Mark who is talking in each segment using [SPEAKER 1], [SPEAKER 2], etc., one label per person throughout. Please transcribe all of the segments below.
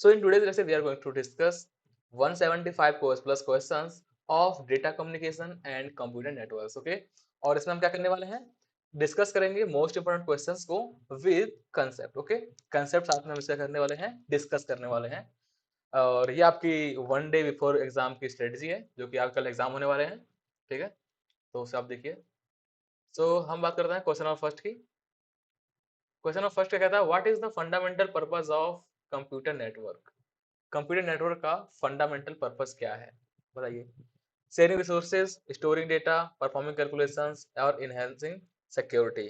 [SPEAKER 1] So in today's lesson, we are going to discuss 175 plus questions of data communication and computer networks. Okay, और इसमें हम क्या करने वाले हैं, डिस्कस करेंगे मोस्ट इंपोर्टेंट क्वेश्चंस को विद कंसेप्ट. ओके, कंसेप्ट साथ में हम इसका करने वाले हैं, डिस्कस करने वाले हैं. और ये आपकी वन डे बिफोर एग्जाम की स्ट्रेटजी है, जो कि आपका कल एग्जाम होने वाले हैं. ठीक है, तो उसे आप देखिए. सो हम बात करते हैं क्वेश्चन नंबर फर्स्ट की. क्वेश्चन नंबर फर्स्ट क्या कहता है, what is the fundamental purpose of computer network. Computer network का फंडामेंटल पर्पस क्या है, बताइए. Sharing resources, storing data, performing calculations और इनहेंसिंग सिक्योरिटी.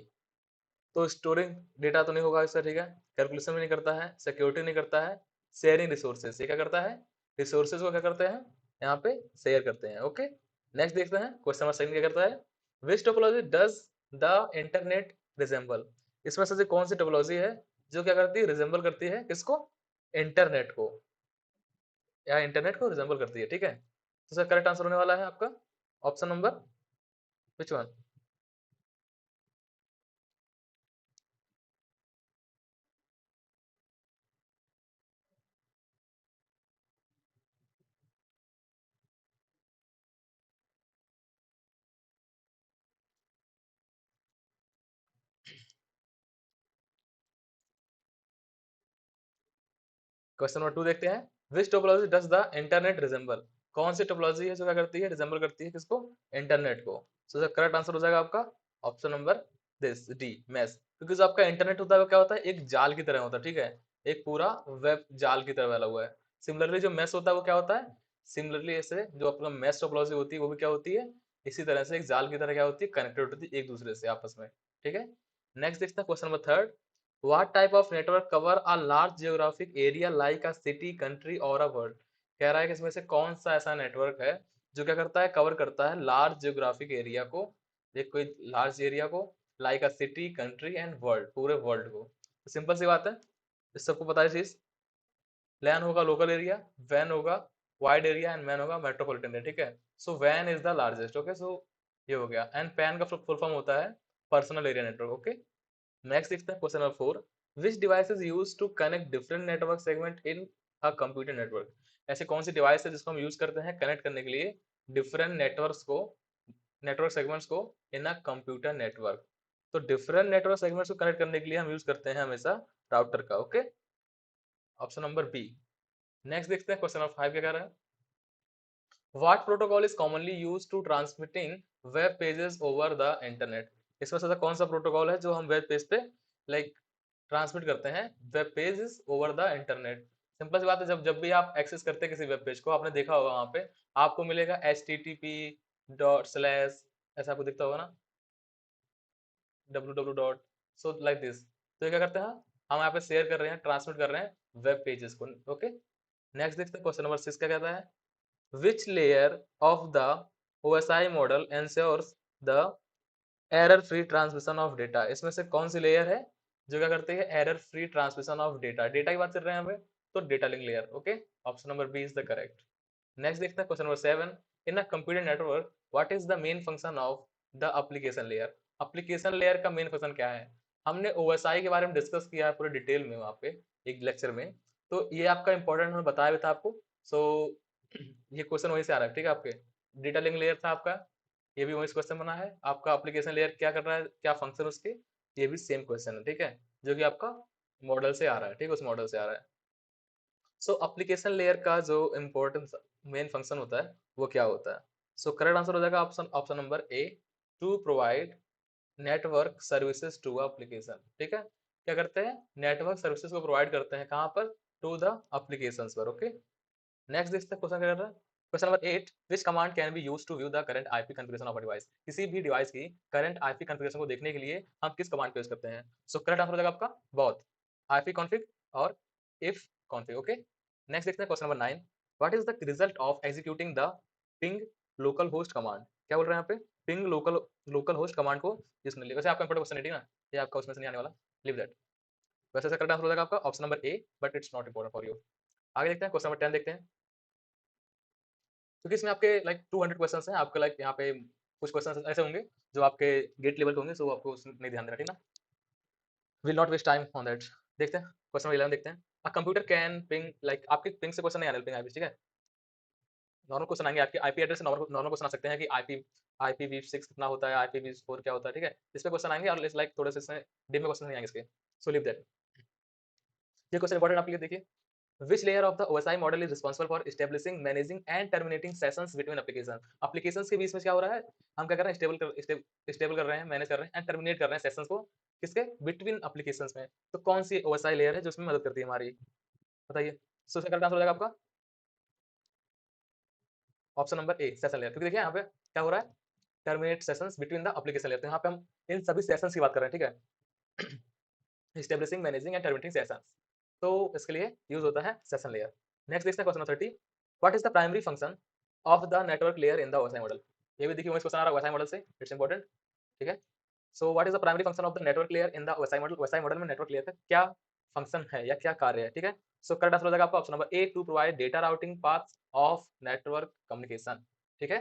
[SPEAKER 1] तो स्टोरिंग डेटा तो नहीं होगा इसका, ठीक है. कैलकुलेशन भी नहीं करता है, सिक्योरिटी नहीं करता है. शेयरिंग रिसोर्सेज, ये क्या करता है, रिसोर्सेज को क्या करते हैं, यहाँ पे शेयर करते हैं. ओके, नेक्स्ट देखते हैं क्वेश्चन नंबर सेकंड क्या करता है, which topology does the internet resemble. इसमें से कौन सी टोपोलॉजी है जो क्या करती है, रिजेंबल करती है किसको, इंटरनेट को, या इंटरनेट को रिजेंबल करती है. ठीक है, तो सर करेक्ट आंसर होने वाला है आपका option number which one. Question number two देखते हैं, which topology does the internet resemble. कौन सी टोपोलॉजी है जो क्या करती है, रिजेंबल करती है किसको, इंटरनेट को. सो सर करेक्ट आंसर हो जाएगा आपका option number this D, mesh. क्योंकि जो आपका इंटरनेट होता है वो क्या होता है, एक जाल की तरह होता है. ठीक है, एक पूरा वेब जाल की तरह फैला हुआ है. सिमिलरली जो मैश होता है वो क्या होता है, सिमिलरली ऐसे जो अपना मैश टोपोलॉजी होती है वो भी क्या होती है, इसी तरह से एक जाल की तरह क्या होती है, कनेक्टेड होती है एक दूसरे से आपस में. ठीक है, नेक्स्ट देखते हैं question number third, what type of network cover a large geographic area like a city, country or a world. कह रहा है कि इसमें से कौन सा ऐसा नेटवर्क है जो क्या करता है, कवर करता है लार्ज जियोग्राफिक एरिया को, एक कोई लार्ज एरिया को, like a city, country and world, पूरे वर्ल्ड को. तो सिंपल सी बात है, इस सबको पता है चीज. लैन होगा लोकल एरिया, वैन होगा वाइड एरिया एंड मैन होगा मेट्रोपॉलिटन एरिया. ठीक है, सो वैन is the largest. Okay, so ये हो गया. एंड पैन का फुल फॉर्म होता है personal area network. Okay, next देखते हैं question number four, which device is use to connect different network segment in a computer network. ऐसे कौन सी डिवाइस है जिसको हम यूज करते हैं कनेक्ट करने के लिए डिफरेंट नेटवर्क्स को, नेटवर्क सेगमेंट्स को इन अ कंप्यूटर नेटवर्क. तो डिफरेंट नेटवर्क सेगमेंट्स को कनेक्ट करने के लिए हम यूज करते हैं हमेशा राउटर का. Okay, option number B. Next देखते हैं क्वेश्चन नंबर फाइव क्या कह रहा है, what protocol is commonly use to transmitting web pages over the internet. इसमें से कौन सा प्रोटोकॉल है जो हम वेब पेज पे लाइक ट्रांसमिट करते हैं web pages over the internet. Simple सी बात है, जब जब भी आप एक्सेस करते हैं किसी वेब पेज को, आपने देखा होगा वहां पे आपको मिलेगा http:/, ऐसा आपको दिखता होगा ना, www. So like this. तो ये क्या करते हैं, हम यहाँ पे शेयर कर रहे हैं, ट्रांसमिट कर रहे हैं वेब पेजेस को. ओके, नेक्स्ट देखते हैं क्वेश्चन नंबर सिक्स क्या कहता है, which layer of the OSI model ensures the error free transmission of data. इसमें से कौन सी लेयर है जो क्या करती है, error free transmission of data. Data की बात कर रहे हैं हमें, तो data link layer. Okay, option number B is the correct. Next देखते हैं question number seven, in a computer network what is the main function of the application layer. Application layer का मेन फंक्शन क्या है. हमने OSI के बारे में discuss किया है पूरे डिटेल में वहाँ पे एक लेक्चर में, तो ये आपका इंपॉर्टेंट हमने बताया भी था आपको. सो ये क्वेश्चन वहीं से आ रहा है. ठीक है, आपके डेटा लिंक लेयर था आपका, ये भी वही क्वेश्चन बना है. आपका एप्लीकेशन लेयर क्या कर रहा है, क्या फंक्शन उसके, ये भी सेम क्वेश्चन है. ठीक है, जो कि आपका मॉडल से आ रहा है. ठीक है, उस मॉडल से आ रहा है. सो एप्लीकेशन लेयर का जो इम्पोर्टेंट मेन फंक्शन होता है वो क्या होता है. सो करेक्ट आंसर हो जाएगा option option number A, to provide network services to application. ठीक है, क्या करते हैं, नेटवर्क सर्विसेज को प्रोवाइड करते हैं कहाँ पर, टू द एप्लीकेशन पर. ओके, नेक्स्ट देखते हैं क्वेश्चन क्या कर रहा है, question number 8, which command can be used to view the current IP configuration of a device. किसी भी डिवाइस की करंट आईपी कॉन्फ़िगरेशन को देखने के लिए हम किस कमांड का यूज करते हैं. सो करेक्ट आंसर हो जाएगा आपका बोथ आईपी कॉन्फिग और इफ कॉन्फिग. ओके, नेक्स्ट देखते हैं question number 9, what is the result of executing the ping local host command. क्या बोल रहे हैं यहाँ पे, ping local local host command को जिसने लिया. वैसे आपका इंपॉर्टेंट क्वेश्चन है ना, ये आपका उसमें से नहीं आने वाला, लीव दैट. वैसे करेक्ट आंसर हो जाएगा आपका option number A, but it's not important for you. आगे देखते हैं क्वेश्चन नंबर 10 देखते हैं, क्योंकि इसमें आपके लाइक 200 क्वेश्चंस हैं आपके, लाइक यहाँ पे कुछ क्वेश्चंस ऐसे होंगे जो आपके गेट लेवल के होंगे, सो आपको उसमें नहीं ध्यान देना. ठीक ना, will not waste time on that. देखते हैं क्वेश्चन नंबर 11 देखते हैं, a computer can ping like आपके पिंग से क्वेश्चन नहीं आने पिंग आईपी, ठीक है। नॉर्मल क्वेश्चन आएंगे आपके आईपी एड्रेस से, नॉर्मल नॉर्मल क्वेश्चन आ सकते हैं कि IPv6 कितना होता है, IPv4 क्या होता है, ठीक है। इस पे क्वेश्चन आएंगे और लाइक थोड़े से इसमें डीप में क्वेश्चन नहीं आएंगे इसके, सो लीव दैट। ये क्वेश्चन इंपॉर्टेंट आपके लिए देखिए, which layer of the OSI model is responsible for establishing, managing and terminating sessions between application। applications के बीच में क्या हो रहा है, हम क्या कर रहे हैं, स्टेबल कर रहे हैं, मैनेज कर रहे हैं एंड टर्मिनेट कर रहे हैं सेशंस को, किसके, बिटवीन एप्लीकेशंस में। तो कौन सी OSI लेयर है जो इसमें मदद करती है हमारी, बताइए। सो इसका करेक्ट आंसर हो जाएगा आपका ऑप्शन नंबर ए, सेशन लेयर। क्योंकि देखिए यहाँ पे क्या हो रहा है, terminate sessions between the application layer. तो यहाँ पे हम इन सभी सेशंस की बात कर रहे हैं, ठीक है। Establishing, managing and terminating sessions, तो इसके लिए यूज होता है सेशन लेयर। नेक्स्ट देखते हैं question number 30, what is the primary function of the network layer in the OSI model. ये भी देखिए क्वेश्चन आ रहा है OSI मॉडल से, इट्स इंपॉर्टेंट, ठीक है। So what is the primary function of the network layer in the OSI model. OSI model में network layer का क्या फंक्शन है या क्या कार्य है, ठीक है। सो करेक्ट आंसर हो जाएगा आपका option number A, to provide data routing path of network communication, ठीक है।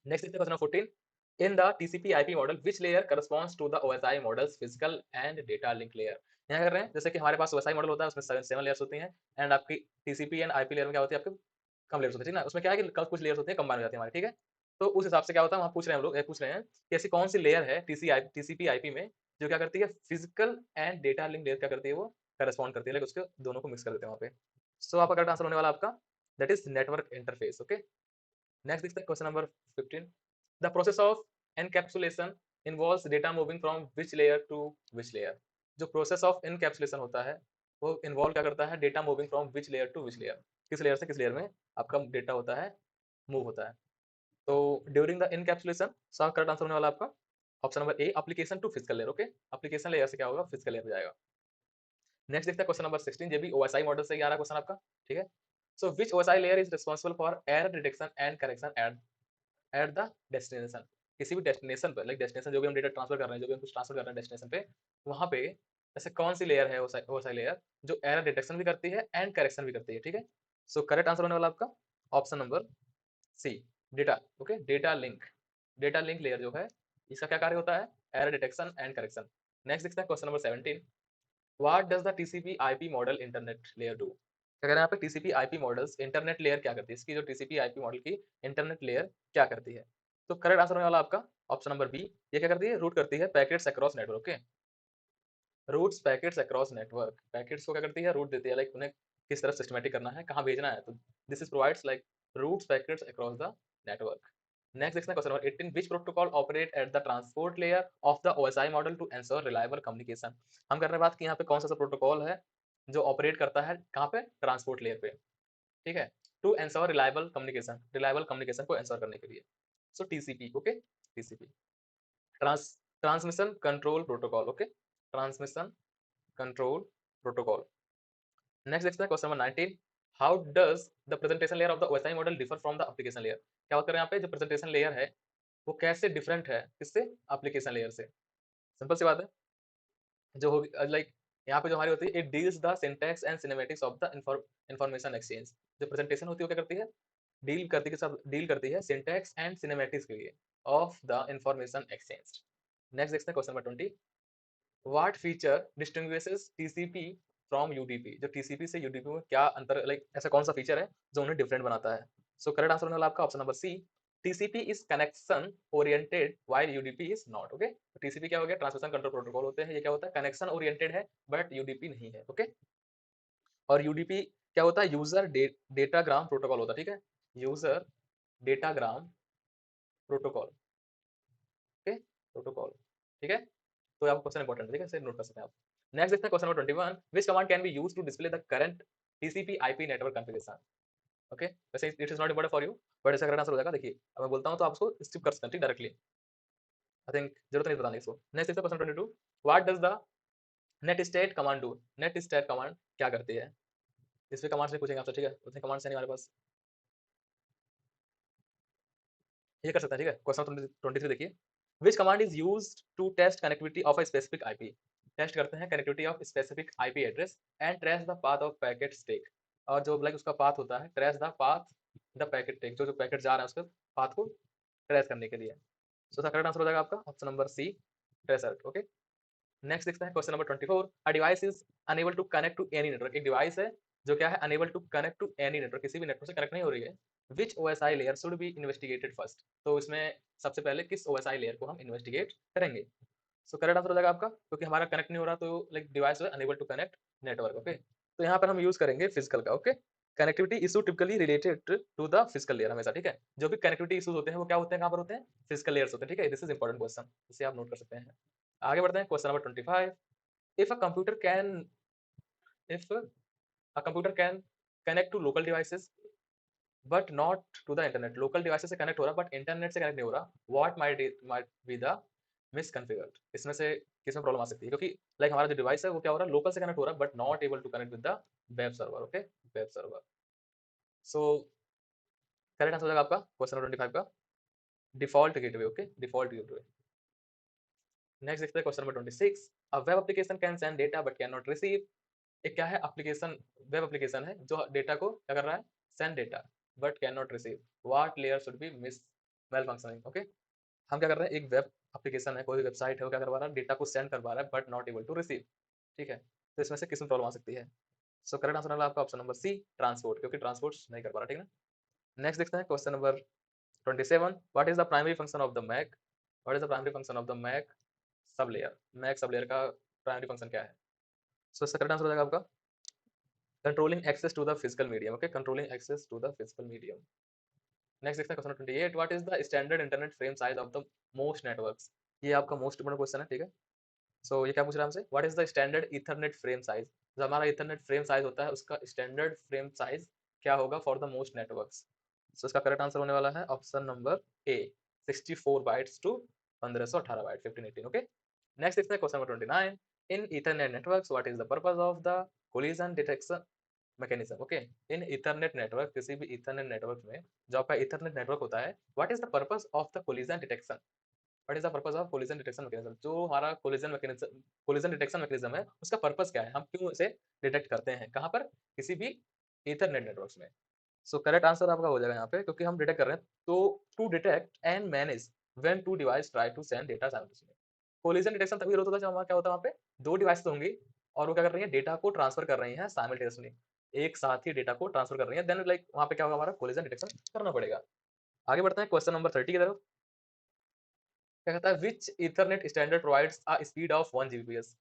[SPEAKER 1] नेक्स्ट देखते हैं question number 14, in the TCP/IP model which layer corresponds to the OSI model's physical and data link layer। यहाँ कर रहे हैं जैसे कि हमारे पास OSI मॉडल होता है, उसमें सेवन लेयर्स होती हैं एंड आपकी TCP एंड IP लेयर में क्या होती है, आपके कम लेयर्स होती है, ठीक ना। उसमें क्या है कि कुछ लेयर्स होते हैं कंबाइन हो जाती है हमारे, ठीक है। तो उस हिसाब से क्या होता है, हम पूछ रहे हैं, हम लोग पूछ रहे हैं कि ऐसी कौन सी लेयर है TCP/IP में जो क्या करती है, physical and data link layer क्या करती है, वो करस्पॉन्ड करती है, उसके दोनों को मिक्स कर देते हैं वहाँ पे। सो आपका करेक्ट आंसर होने वाला आपका that is network interface, okay. Next देखते हैं question number 15, the process of encapsulation involves data moving from which layer to which layer. जो प्रोसेस ऑफ एनकैप्सुलेशन होता है वो इन्वॉल्व क्या करता है, data moving from which layer to which layer, किस लेयर से किस लेयर में आपका डेटा होता है, मूव होता है। तो during the encapsulation, so correct answer होने वाला आपका option number A, application to physical layer, okay. Application layer से क्या होगा, फिजिकल लेयर हो जाएगा। नेक्स्ट देखते हैं क्वेश्चन नंबर 16, ये भी OSI मॉडल से ही आ रहा है क्वेश्चन आपका, ठीक है। सो विच OSI layer is responsible for error detection and correction at the destination. किसी भी डेस्टिनेशन पर, लाइक डेस्टिनेशन जो भी हम डेटा ट्रांसफर कर रहे हैं, जो भी हम कुछ ट्रांसफर कर रहे हैं डेस्टिनेशन पे, वहां पे ऐसे कौन सी लेयर है OSI लेयर जो एरर डिटेक्शन भी करती है एंड करेक्शन भी करती है, ठीक है। सो करेक्ट आंसर होने वाला आपका option number C, data, okay, data link layer जो है इसका क्या कार्य होता है, error detection and correction. Next देखते हैं question number 17, what does the TCP/IP model internet layer do. क्या कह रहे हैं यहाँ पे, TCP/IP मॉडल्स इंटरनेट लेयर क्या करती है, इसकी जो TCP/IP मॉडल की इंटरनेट लेयर क्या करती है। तो करेक्ट आंसर होने वाला आपका ऑप्शन नंबर बी, ये क्या करती है, रूट करती है packets across network, okay. Routes packets across network, packets को क्या करती है, रूट देती है, लाइक उन्हें किस तरह सिस्टमेटिक करना है, कहाँ भेजना है, तो this is provides like routes packets across the network. Next देखते हैं question number 18, which protocol operate at the transport layer of the OSI model to ensure reliable communication. हम कर रहे हैं बात कि यहाँ पे कौन सा प्रोटोकॉल है जो ऑपरेट करता है कहाँ पे, ट्रांसपोर्ट लेयर पे, ठीक है, टू एंश्योर रिलायबल कम्युनिकेशन को एंश्योर करने के लिए। सो TCP, okay, TCP transmission control protocol, okay, transmission control protocol. Next देखते हैं question number 19, how does the presentation layer of the OSI model differ from the application layer. क्या बात कर रहे हैं यहाँ पे, जो प्रेजेंटेशन लेयर है वो कैसे डिफरेंट है किससे, एप्लीकेशन लेयर से। सिंपल सी बात है, जो होगी लाइक यहाँ पे जो हमारी होती है, it deals the syntax and cinematics of the information exchange. जो प्रेजेंटेशन होती है वो क्या करती है, डील करती है सिंटैक्स एंड सिनेमैटिक्स के लिए of the information exchange. Next देखते हैं question number 20, what feature distinguishes TCP from UDP। जो TCP से UDP में क्या अंतर, लाइक ऐसा कौन सा फीचर है जो उन्हें डिफरेंट बनाता है। सो करेक्ट आंसर होने वाला आपका option number C, TCP is connection oriented while UDP is not, okay. तो TCP क्या हो गया, ट्रांसमिशन कंट्रोल प्रोटोकॉल होते हैं, ये क्या होता है, कनेक्शन ओरिएंटेड है बट UDP नहीं है, ओके। और UDP क्या होता है, यूजर डेटाग्राम प्रोटोकॉल होता है, ठीक है, user datagram protocol, okay, protocol, ठीक है। तो आपको क्वेश्चन इंपॉर्टेंट है, ठीक है, इसे नोट कर सकते हैं आप। नेक्स्ट देखते हैं question number 21, which command can be used to display the current TCP/IP network configuration, okay. वैसे it is not important for you, but इसका करेक्ट आंसर हो जाएगा, देखिए अब मैं बोलता हूं तो आप उसको स्किप कर सकते हैं, ठीक, डायरेक्टली, आई थिंक जरूरत नहीं बताने इसको। नेक्स्ट देखते हैं question 22, what does the net state command do. Net state command क्या करती है, इस पे कमांड से पूछेंगे आपसे, ठीक है, उतने कमांड से नहीं हमारे पास, ये कर सकते हैं, ठीक है। क्वेश्चन 23 देखिए, which command is used to test connectivity of a specific IP। Test करते हैं connectivity of specific IP address and trace the path of packet stake. और जो लाइक उसका पाथ होता है, trace the path the packet take, जो जो पैकेट जा रहा है उसके पाथ को ट्रेस करने के लिए। सो इसका करेक्ट आंसर हो जाएगा आपका option number C, tracer, okay. Next देखते हैं question number 24, a device is unable to connect to any network. एक डिवाइस है जो क्या है, unable to connect to any network, किसी भी नेटवर्क से कनेक्ट नहीं हो रही है। Which OSI layer should be investigated first. तो इसमें सबसे पहले किस ओएसआई लेयर को हम इन्वेस्टिगेट करेंगे। सो करेक्ट आंसर हो जाएगा आपका, क्योंकि हमारा कनेक्ट नहीं हो रहा, तो लाइक डिवाइस है unable to connect network. Okay, तो यहाँ पर हम यूज करेंगे फिजिकल का। Okay, connectivity issue typically related to the physical layer, हमेशा। ठीक है, जो भी कनेक्टिविटी इशूज होते हैं वो क्या होते हैं, कहाँ पर होते हैं, फिजिकल लेयर्स होते हैं। ठीक है, दिस इज इंपॉर्टेंट क्वेश्चन, इसे आप नोट कर सकते हैं। आगे बढ़ते हैं question number 25, if a computer can if a computer can connect to local devices but not to the internet, local devices से connect हो रहा but internet से connect नहीं हो रहा, what might be the misconfigured। इसमें से किसमें प्रॉब्लम आ सकती है, क्योंकि लाइक हमारा जो डिवाइस है वो क्या हो रहा है, लोकल से कनेक्ट हो रहा है but not able to connect with the web server. Okay, web server. So correct answer हो जाएगा आपका क्वेश्चन नंबर 25 का default gateway. Okay, default gateway. Next देखते हैं question number 26, a web application can send data but can not receive. एक क्या है application, web application है जो डेटा को क्या कर रहा है, send data but can not receive, what layer should B miss well functioning. Okay, हम क्या कर रहे हैं, एक वेब एप्लीकेशन है, कोई वेबसाइट है, वो क्या करवा रहा है, डेटा को सेंड करवा रहा है but not able to receive. ठीक है, तो इसमें से किसमें प्रॉब्लम आ सकती है। सो करेक्ट आंसर होगा आपका ऑप्शन नंबर सी, ट्रांसपोर्ट, क्योंकि ट्रांसपोर्ट नहीं कर पा रहा। ठीक है, नेक्स्ट देखते हैं question number 27, what is the primary function of the MAC, what is the primary function of the MAC sub layer, MAC sub layer का प्राइमरी फंक्शन क्या है। सो इसका करेक्ट आंसर हो जाएगा आपका controlling access to the physical medium. Okay, controlling access to the physical medium. Next देखते हैं question 28, what is the standard internet frame size of the most networks. ये आपका मोस्ट इंपोर्टेंट क्वेश्चन है। ठीक है, सो ये क्या पूछ रहा है हमसे, what is the standard Ethernet frame size. जो हमारा ईथरनेट फ्रेम साइज होता है उसका स्टैंडर्ड फ्रेम साइज क्या होगा for the most networks. So इसका करेक्ट आंसर होने वाला है option number A, 64 bytes to 1518 byte 1518। Okay, next देखते हैं question number 29, in ethernet networks what is the purpose of the collision detection mechanism. Okay, in ethernet network, किसी भी Ethernet network में जो आपका इथरनेट नेटवर्क होता है, what is the purpose of the collision detection, what is the purpose of collision detection mechanism. जो हमारा collision detection mechanism है उसका पर्पस क्या है, हम क्यों इसे डिटेक्ट करते हैं, कहाँ पर, किसी भी इथरनेट नेटवर्क्स में। सो करेक्ट आंसर आपका हो जाएगा यहाँ पे, क्योंकि हम डिटेक्ट कर रहे हैं, तो to detect and manage when two device try to send data simultaneously. Collision detection तभी होता है जब हमारा क्या होता है, वहाँ पे दो डिवाइस होंगी और वो क्या कर रही है, डेटा को ट्रांसफर कर रही है साइमल्टेनियसली, एक साथ ही डेटा को ट्रांसफर कर रही है, देन लाइक वहाँ पे क्या होगा, हमारा कोलिजन डिटेक्शन करना पड़ेगा। आगे बढ़ते हैं क्वेश्चन नंबर 30 की तरफ। क्या कहता है, which ethernet standard provides a speed of 1 Gbps।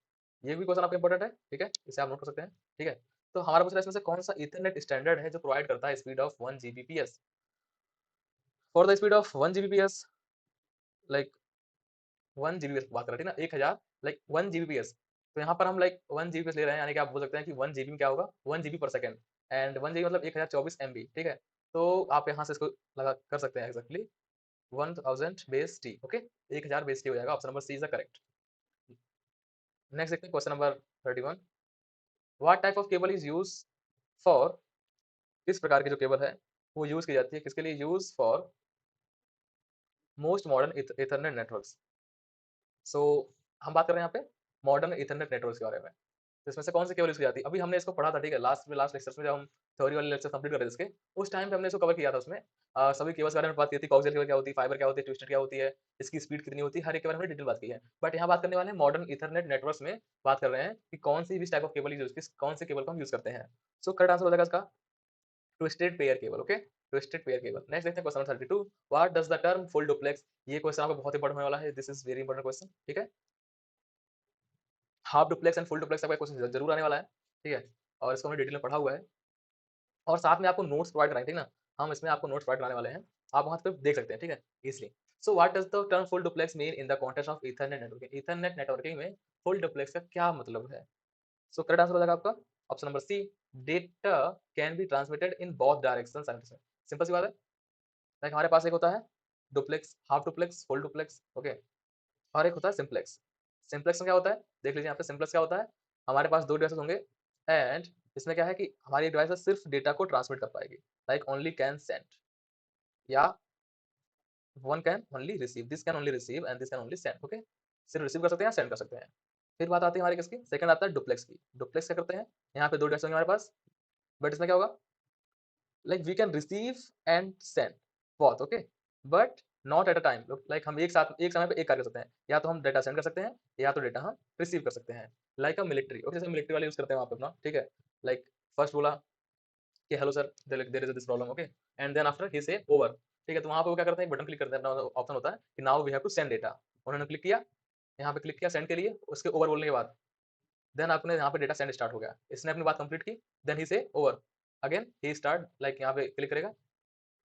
[SPEAKER 1] ये भी क्वेश्चन आपका इंपॉर्टेंट है। ठीक है, इसे आप नोट कर सकते हैं। ठीक है, तो हमारा पूछ रहा है इसमें से कौन सा इथरनेट स्टैंडर्ड है जो प्रोवाइड करता है speed of 1 Gbps। For the speed of 1 Gbps, like 1 Gbps बात कर रहे थे ना, 1000 लाइक 1 Gbps, तो यहाँ पर हम लाइक 1 Gbps ले रहे हैं, यानी कि आप बोल सकते हैं कि 1 GB में क्या होगा, 1 GB पर सेकंड, एंड 1 GB मतलब 1024 MB। ठीक है, तो आप यहाँ से इसको लगा कर सकते हैं exactly 1000 base T. Okay, 1000 base T हो जाएगा, option number C is the correct. Next देखते हैं question number 31, what type of cable is use for, किस प्रकार की जो केबल है वो यूज की जाती है, किसके लिए, use for most modern ethernet networks. So हम बात कर रहे हैं यहाँ पे मॉडर्न इथरनेट नेटवर्क्स के बारे में, तो इसमें से कौन सी केबल यूज की जाती है, अभी हमने इसको पढ़ा था। ठीक है, लास्ट लेक्चर्स में जब हम थ्योरी वाले लेक्चर कंप्लीट कर रहे थे इसके, उस टाइम पे हमने इसको कवर किया था। उसमें सभी केबल्स के बारे में बात की थी, कोएक्सियल केबल क्या होती है, फाइबर क्या होती है, ट्विस्टेड क्या होती है, इसकी स्पीड कितनी होती है, हर एक के बारे में डिटेल बात की है। बट यहाँ बात करने वाले हैं मॉडर्न इथरनेट नेटवर्क्स में, बात कर रहे हैं कि कौन सी भी टाइप ऑफ केबल यूज, किस कौन सी केबल को हम यूज करते हैं। सो करेक्ट आंसर हो जाएगा इसका twisted pair cable. Okay, twisted pair cable. Next देखते हैं question 32, what does the term full duplex. ये क्वेश्चन आपको बहुत इंपॉर्टेंट होने वाला है, this is very important question. ठीक है, half duplex and full duplex का क्वेश्चन जरूर आने वाला है। ठीक है, और इसको हमने डिटेल में पढ़ा हुआ है, और साथ में आपको नोट्स प्रोवाइड कराएंगे ना, हम इसमें आपको नोट्स प्रोवाइड कराने वाले हैं, आप वहां पे देख सकते हैं। ठीक है, इसलिए so what does the term full duplex mean in the context of Ethernet networking. Ethernet networking में फुल डुप्लेक्स का क्या मतलब है। सो करेक्ट आंसर हो जाएगा आपका option number C, data can be transmitted in both direction simultaneously. Simple सी बात है, लाइक हमारे पास एक होता है duplex, half duplex, full duplex. Okay, और एक होता है सिंप्लेक्स। सिंप्लेक्स में क्या होता है, देख लीजिए यहाँ पे सिंप्लेक्स क्या होता है, हमारे पास दो डिवाइसेस होंगे, एंड इसमें क्या है कि हमारी डिवाइस सिर्फ डेटा को ट्रांसमिट कर पाएगी, लाइक ओनली कैन सेंड, या one can only receive, this can only receive and this can only send. Okay, सिर्फ रिसीव कर सकते हैं, सेंड कर सकते हैं। फिर बात आती है हमारी किसकी, सेकंड आता है डुप्लेक्स की। डुप्लेक्स क्या करते हैं, यहाँ पे दो डिवाइस होंगे हमारे पास, बट इसमें क्या होगा, like we can receive and send both. Okay, but not at a time, like हम एक साथ एक समय पे एक कार्य कर सकते हैं, या तो हम डेटा सेंड कर सकते हैं या तो डेटा हम रिसीव कर सकते हैं, लाइक अ मिलिट्री। ओके, जैसे मिलिट्री वाले यूज करते हैं वहाँ पे अपना, ठीक है, लाइक फर्स्ट बोला कि hello sir, there is this problem, okay, and then after he say over. ठीक है, तो वहाँ पे वो क्या करते हैं, बटन क्लिक करते हैं, अपना ऑप्शन होता है कि now we have to send data. उन्होंने क्लिक किया, यहाँ पे क्लिक किया सेंड के लिए, उसके ओवर बोलने के बाद देन आपने यहाँ पे डेटा सेंड स्टार्ट हो गया, इसने अपनी बात कंप्लीट की, then he say over, again he start, like यहाँ पे क्लिक करेगा,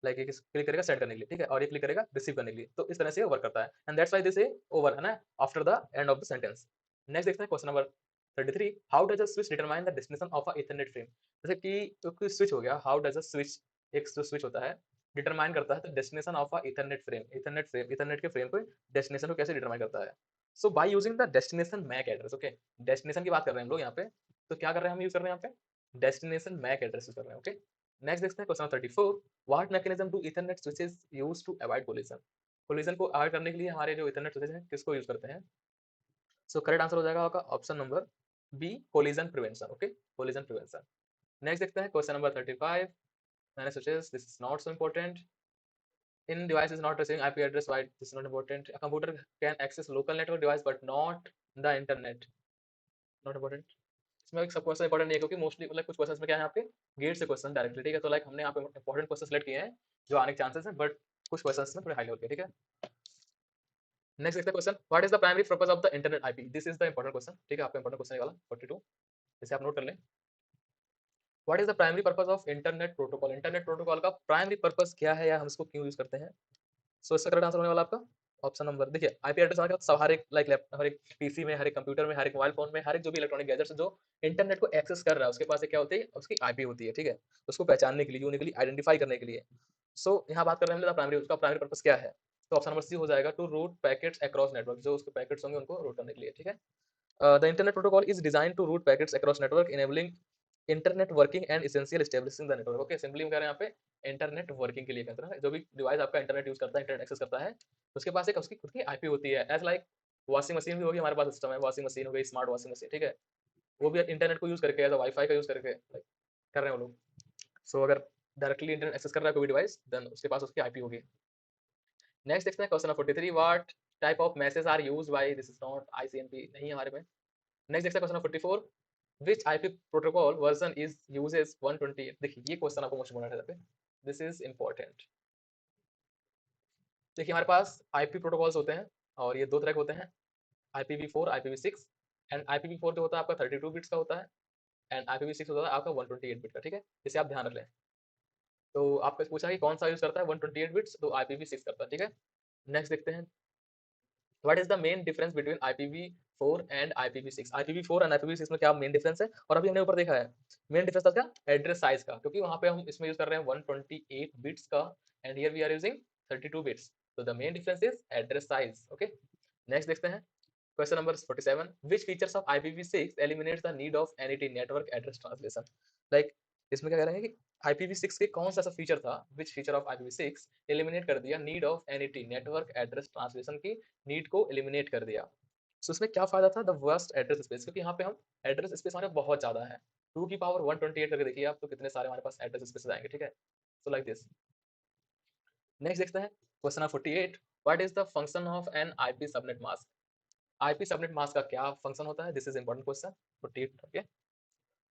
[SPEAKER 1] लाइक एक क्लिक करेगा सेंड करने के लिए, ठीक है, और ये क्लिक करेगा रिसीव करने के लिए, तो इस तरह से वर्क करता है, and that's why this is over, है ना, after the end of the sentence. Next देखते हैं question number 33, how does a switch determine the destination of a ethernet frame. जैसे कि स्विच हो गया, हाउ डज अ स्विच, एक जो स्विच होता है डिटरमाइन करता है the destination of a ethernet frame, ethernet के फ्रेम को, डेस्टिनेशन को कैसे डिटरमाइन करता है। So by using the destination MAC address. Okay, destination की बात कर रहे हैं हम लोग यहाँ पे, तो क्या कर रहे हैं हम यूज कर रहे हैं यहाँ पे डेस्टिनेशन मैक एड्रेस यूज कर रहे हैं। ओके, नेक्स्ट देखते हैं question 34, what mechanism do ethernet switches use to avoid collision. Collision को अवॉइड करने के लिए हमारे जो ईथरनेट स्विचेस हैं किसको यूज करते हैं। सो करेक्ट आंसर हो जाएगा आपका option number B, collision prevention. Okay, collision prevention. Next देखते हैं क्वेश्चन नंबर 35, मैंने switches, this is not so important, in device is not receiving IP address, why this is not important, a computer can access local network device but not the internet, not important। इसमें एक सब question important नहीं है, क्योंकि mostly मतलब कुछ question में क्या है आपके गेट से क्वेश्चन डायरेक्टली, ठीक है, तो लाइक हमने यहाँ पे इंपॉर्टेंट क्वेश्चन सेलेक्ट किए हैं जो आने के चांसेस हैं, बट कुछ क्वेश्चन में थोड़े हाई लेवल के, ठीक है। नेक्स्ट देखते हैं question, what is the primary purpose of the internet IP, this is the important question, ठीक है, आपका इंपॉर्टेंट क्वेश्चन वाला 42, इसे आप नोट कर लें। What is the primary purpose of internet protocol, internet protocol का प्राइमरी पर्पस क्या है या हम इसको क्यों यूज करते हैं। सो इसका करेक्ट आंसर होने वाला आपका ऑप्शन नंबर, देखिए आईपी एड्रेस आने के बाद सब हर एक लाइक लैपटॉप, हर एक पीसी में, हर एक कंप्यूटर में, हर एक मोबाइल फोन में, हर एक जो भी इलेक्ट्रॉनिक गैजेट्स जो इंटरनेट को एक्सेस कर रहा है उसके पास एक क्या होती है, उसकी आईपी होती है, ठीक है, उसको पहचानने के लिए, यूनिकली आइडेंटिफाई करने के लिए। सो यहाँ बात कर रहे हैं प्राइमरी, उसका प्राइमरी पर्पस क्या है, तो ऑप्शन नंबर सी हो जाएगा, to route packets across network, जो उसके पैकेट्स होंगे उनको रूट करने के लिए, ठीक है। The internet protocol is design to route packets across network enabling internet working and essential establishing the network. Okay, simply हम कह रहे हैं यहाँ पे इंटरनेट वर्किंग के लिए कहते हैं, जो भी डिवाइस आपका इंटरनेट यूज करता है, इंटरनेट एक्सेस करता है, उसके पास एक उसकी खुद की आईपी होती है, एज लाइक वॉशिंग मशीन भी होगी हमारे पास सिस्टम है, वॉशिंग मशीन हो गई, स्मार्ट वॉशिंग मशीन, ठीक है, वो भी इंटरनेट को यूज करके एज वाईफाई का यूज करके like, कर रहे हैं वो लोग। सो अगर डायरेक्टली इंटरनेट एक्सेस कर रहा है कोई डिवाइस, देन उसके पास उसकी आईपी होगी। नेक्स्ट देखते हैं question 43, what type of message are used by, this is not ICMP, नहीं हमारे में। नेक्स्ट देखते हैं question 44, which IP protocol version is uses 128, देखिए ये क्वेश्चन आपको मोस्ट इम्पोर्टेंट है, दिस इज इंपॉर्टेंट। देखिए हमारे पास आईपी प्रोटोकॉल्स होते हैं और ये दो तरह के होते हैं, IPv4, IPv6, एंड IPv4 जो होता है आपका 32 बिट्स का होता है, एंड IPv6 होता है आपका 128 बिट का, ठीक है, इसे आप ध्यान रख लें। तो आपको पूछा कि कौन सा यूज करता है 128 बिट्स, तो IPv6 करता है, ठीक है। नेक्स्ट देखते हैं, what is the main difference between IPv4 and IPv6, IPv4 and IPv6 में क्या मेन डिफरेंस है, और अभी हमने ऊपर देखा है मेन डिफरेंस था क्या, एड्रेस साइज का, क्योंकि वहां पे हम इसमें यूज कर रहे हैं 128 बिट्स का, and here we are using 32 bits, तो the main difference is address size. Okay, next देखते हैं question number 47, which features of IPv6 eliminates the need of NET network address translation, like इसमें क्या कह रहे हैं कि IPv6 के कौन सा ऐसा फीचर था, which feature of IPv6 eliminate कर दिया need of NET network address translation की नीड को एलिमिनेट कर दिया। सो उसमें क्या फायदा था, द वर्स्ट एड्रेस स्पेस, क्योंकि यहाँ पे हम एड्रेस स्पेस हमारे बहुत ज्यादा है, 2 की पावर 128 करके देखिए आप, तो कितने सारे हमारे पास एड्रेस स्पेस आएंगे, ठीक है, सो लाइक दिस। नेक्स्ट देखते हैं question number 48, what is the function of an IP subnet mask, IP subnet mask का क्या फंक्शन होता है, this is important question 48। Okay,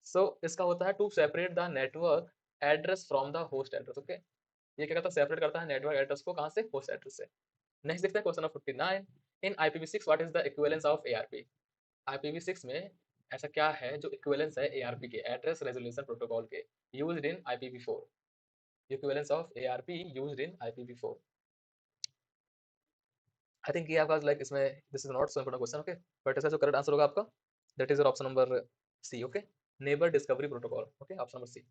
[SPEAKER 1] so इसका होता है to separate the network address from the host address. Okay, ये क्या करता है, सेपरेट करता है नेटवर्क एड्रेस को कहां से, होस्ट एड्रेस से। नेक्स्ट देखते हैं question number 59, in IPv6 what is the equivalence of ARP, IPv6 में ऐसा क्या है जो इक्विवेलेंस है ARP के, एड्रेस रेजोल्यूशन प्रोटोकॉल के, used in IPv4, equivalence of ARP used in IPv4। I think ये आपका लाइक इसमें this is not so important question, okay, but इसका जो करेक्ट आंसर होगा आपका that is your option number C. Okay, neighbour discovery protocol, okay, option number C.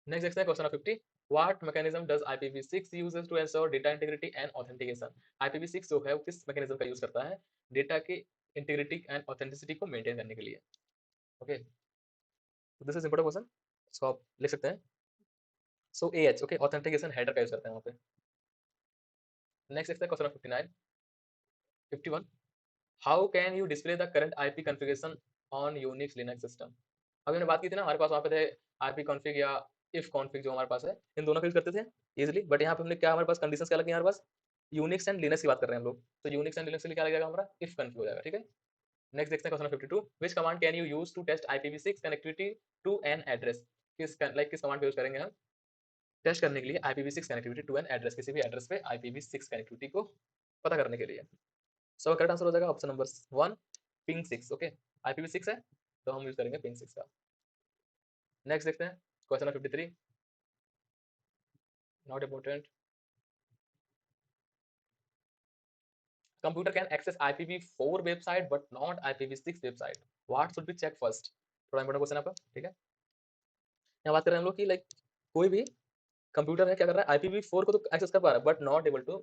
[SPEAKER 1] Next देखते हैं question number 50, what mechanism does IPv6 uses to ensure data integrity and authentication, IPv6 जो है वो किस mechanism का use करता है data की इंटीग्रिटी एंड ऑथेंटिसिटी को मेंटेन करने के लिए। Okay, this is important question, इसको आप लिख सकते हैं। सो AH, ओके, ऑथेंटिकेशन हेडर का यूज करते हैं वहाँ पे। नेक्स्ट देखते हैं question number 59, 51, how can you display the current IP configuration on Unix Linux system. अभी हमने बात की थी ना, हमारे पास वहाँ पे थे IP कॉन्फ़िग या इफ कॉन्फिग जो हमारे पास है, इन दोनों का यूज करते थे इजिली, बट यहाँ पे हमने क्या, हमारे पास कंडीशंस क्या लगी हमारे पास, यूनिक्स एंड लिनक्स की बात कर रहे हैं हम लोग, तो यूनिक्स एंड लिनक्स के लिए क्या लगेगा हमारा, इफ कॉन्फिग हो जाएगा, ठीक है। नेक्स्ट देखते हैं question 52, which command can you use to test IPv6 connectivity to an address, किस किस कमांड का यूज करेंगे हम टेस्ट करने के लिए IPv6 connectivity to an address, किसी भी एड्रेस पे IPv6 कनेक्टिविटी को पता करने के लिए। सो करेक्ट आंसर हो जाएगा option number 1 ping 6, okay. IPv6 है तो हम यूज करेंगे पिंग 6 का। नेक्स्ट देखते हैं question 53, not important. Computer can access IPv4 website but not IPv6 website. What should be checked first? थोड़ा इंपॉर्टेंट क्वेश्चन है आपका, ठीक है। यहाँ बात कर रहे हैं हम लोग कि लाइक कोई भी कंप्यूटर है क्या कर रहा है, IPv4 को तो एक्सेस कर पा रहा है but not able to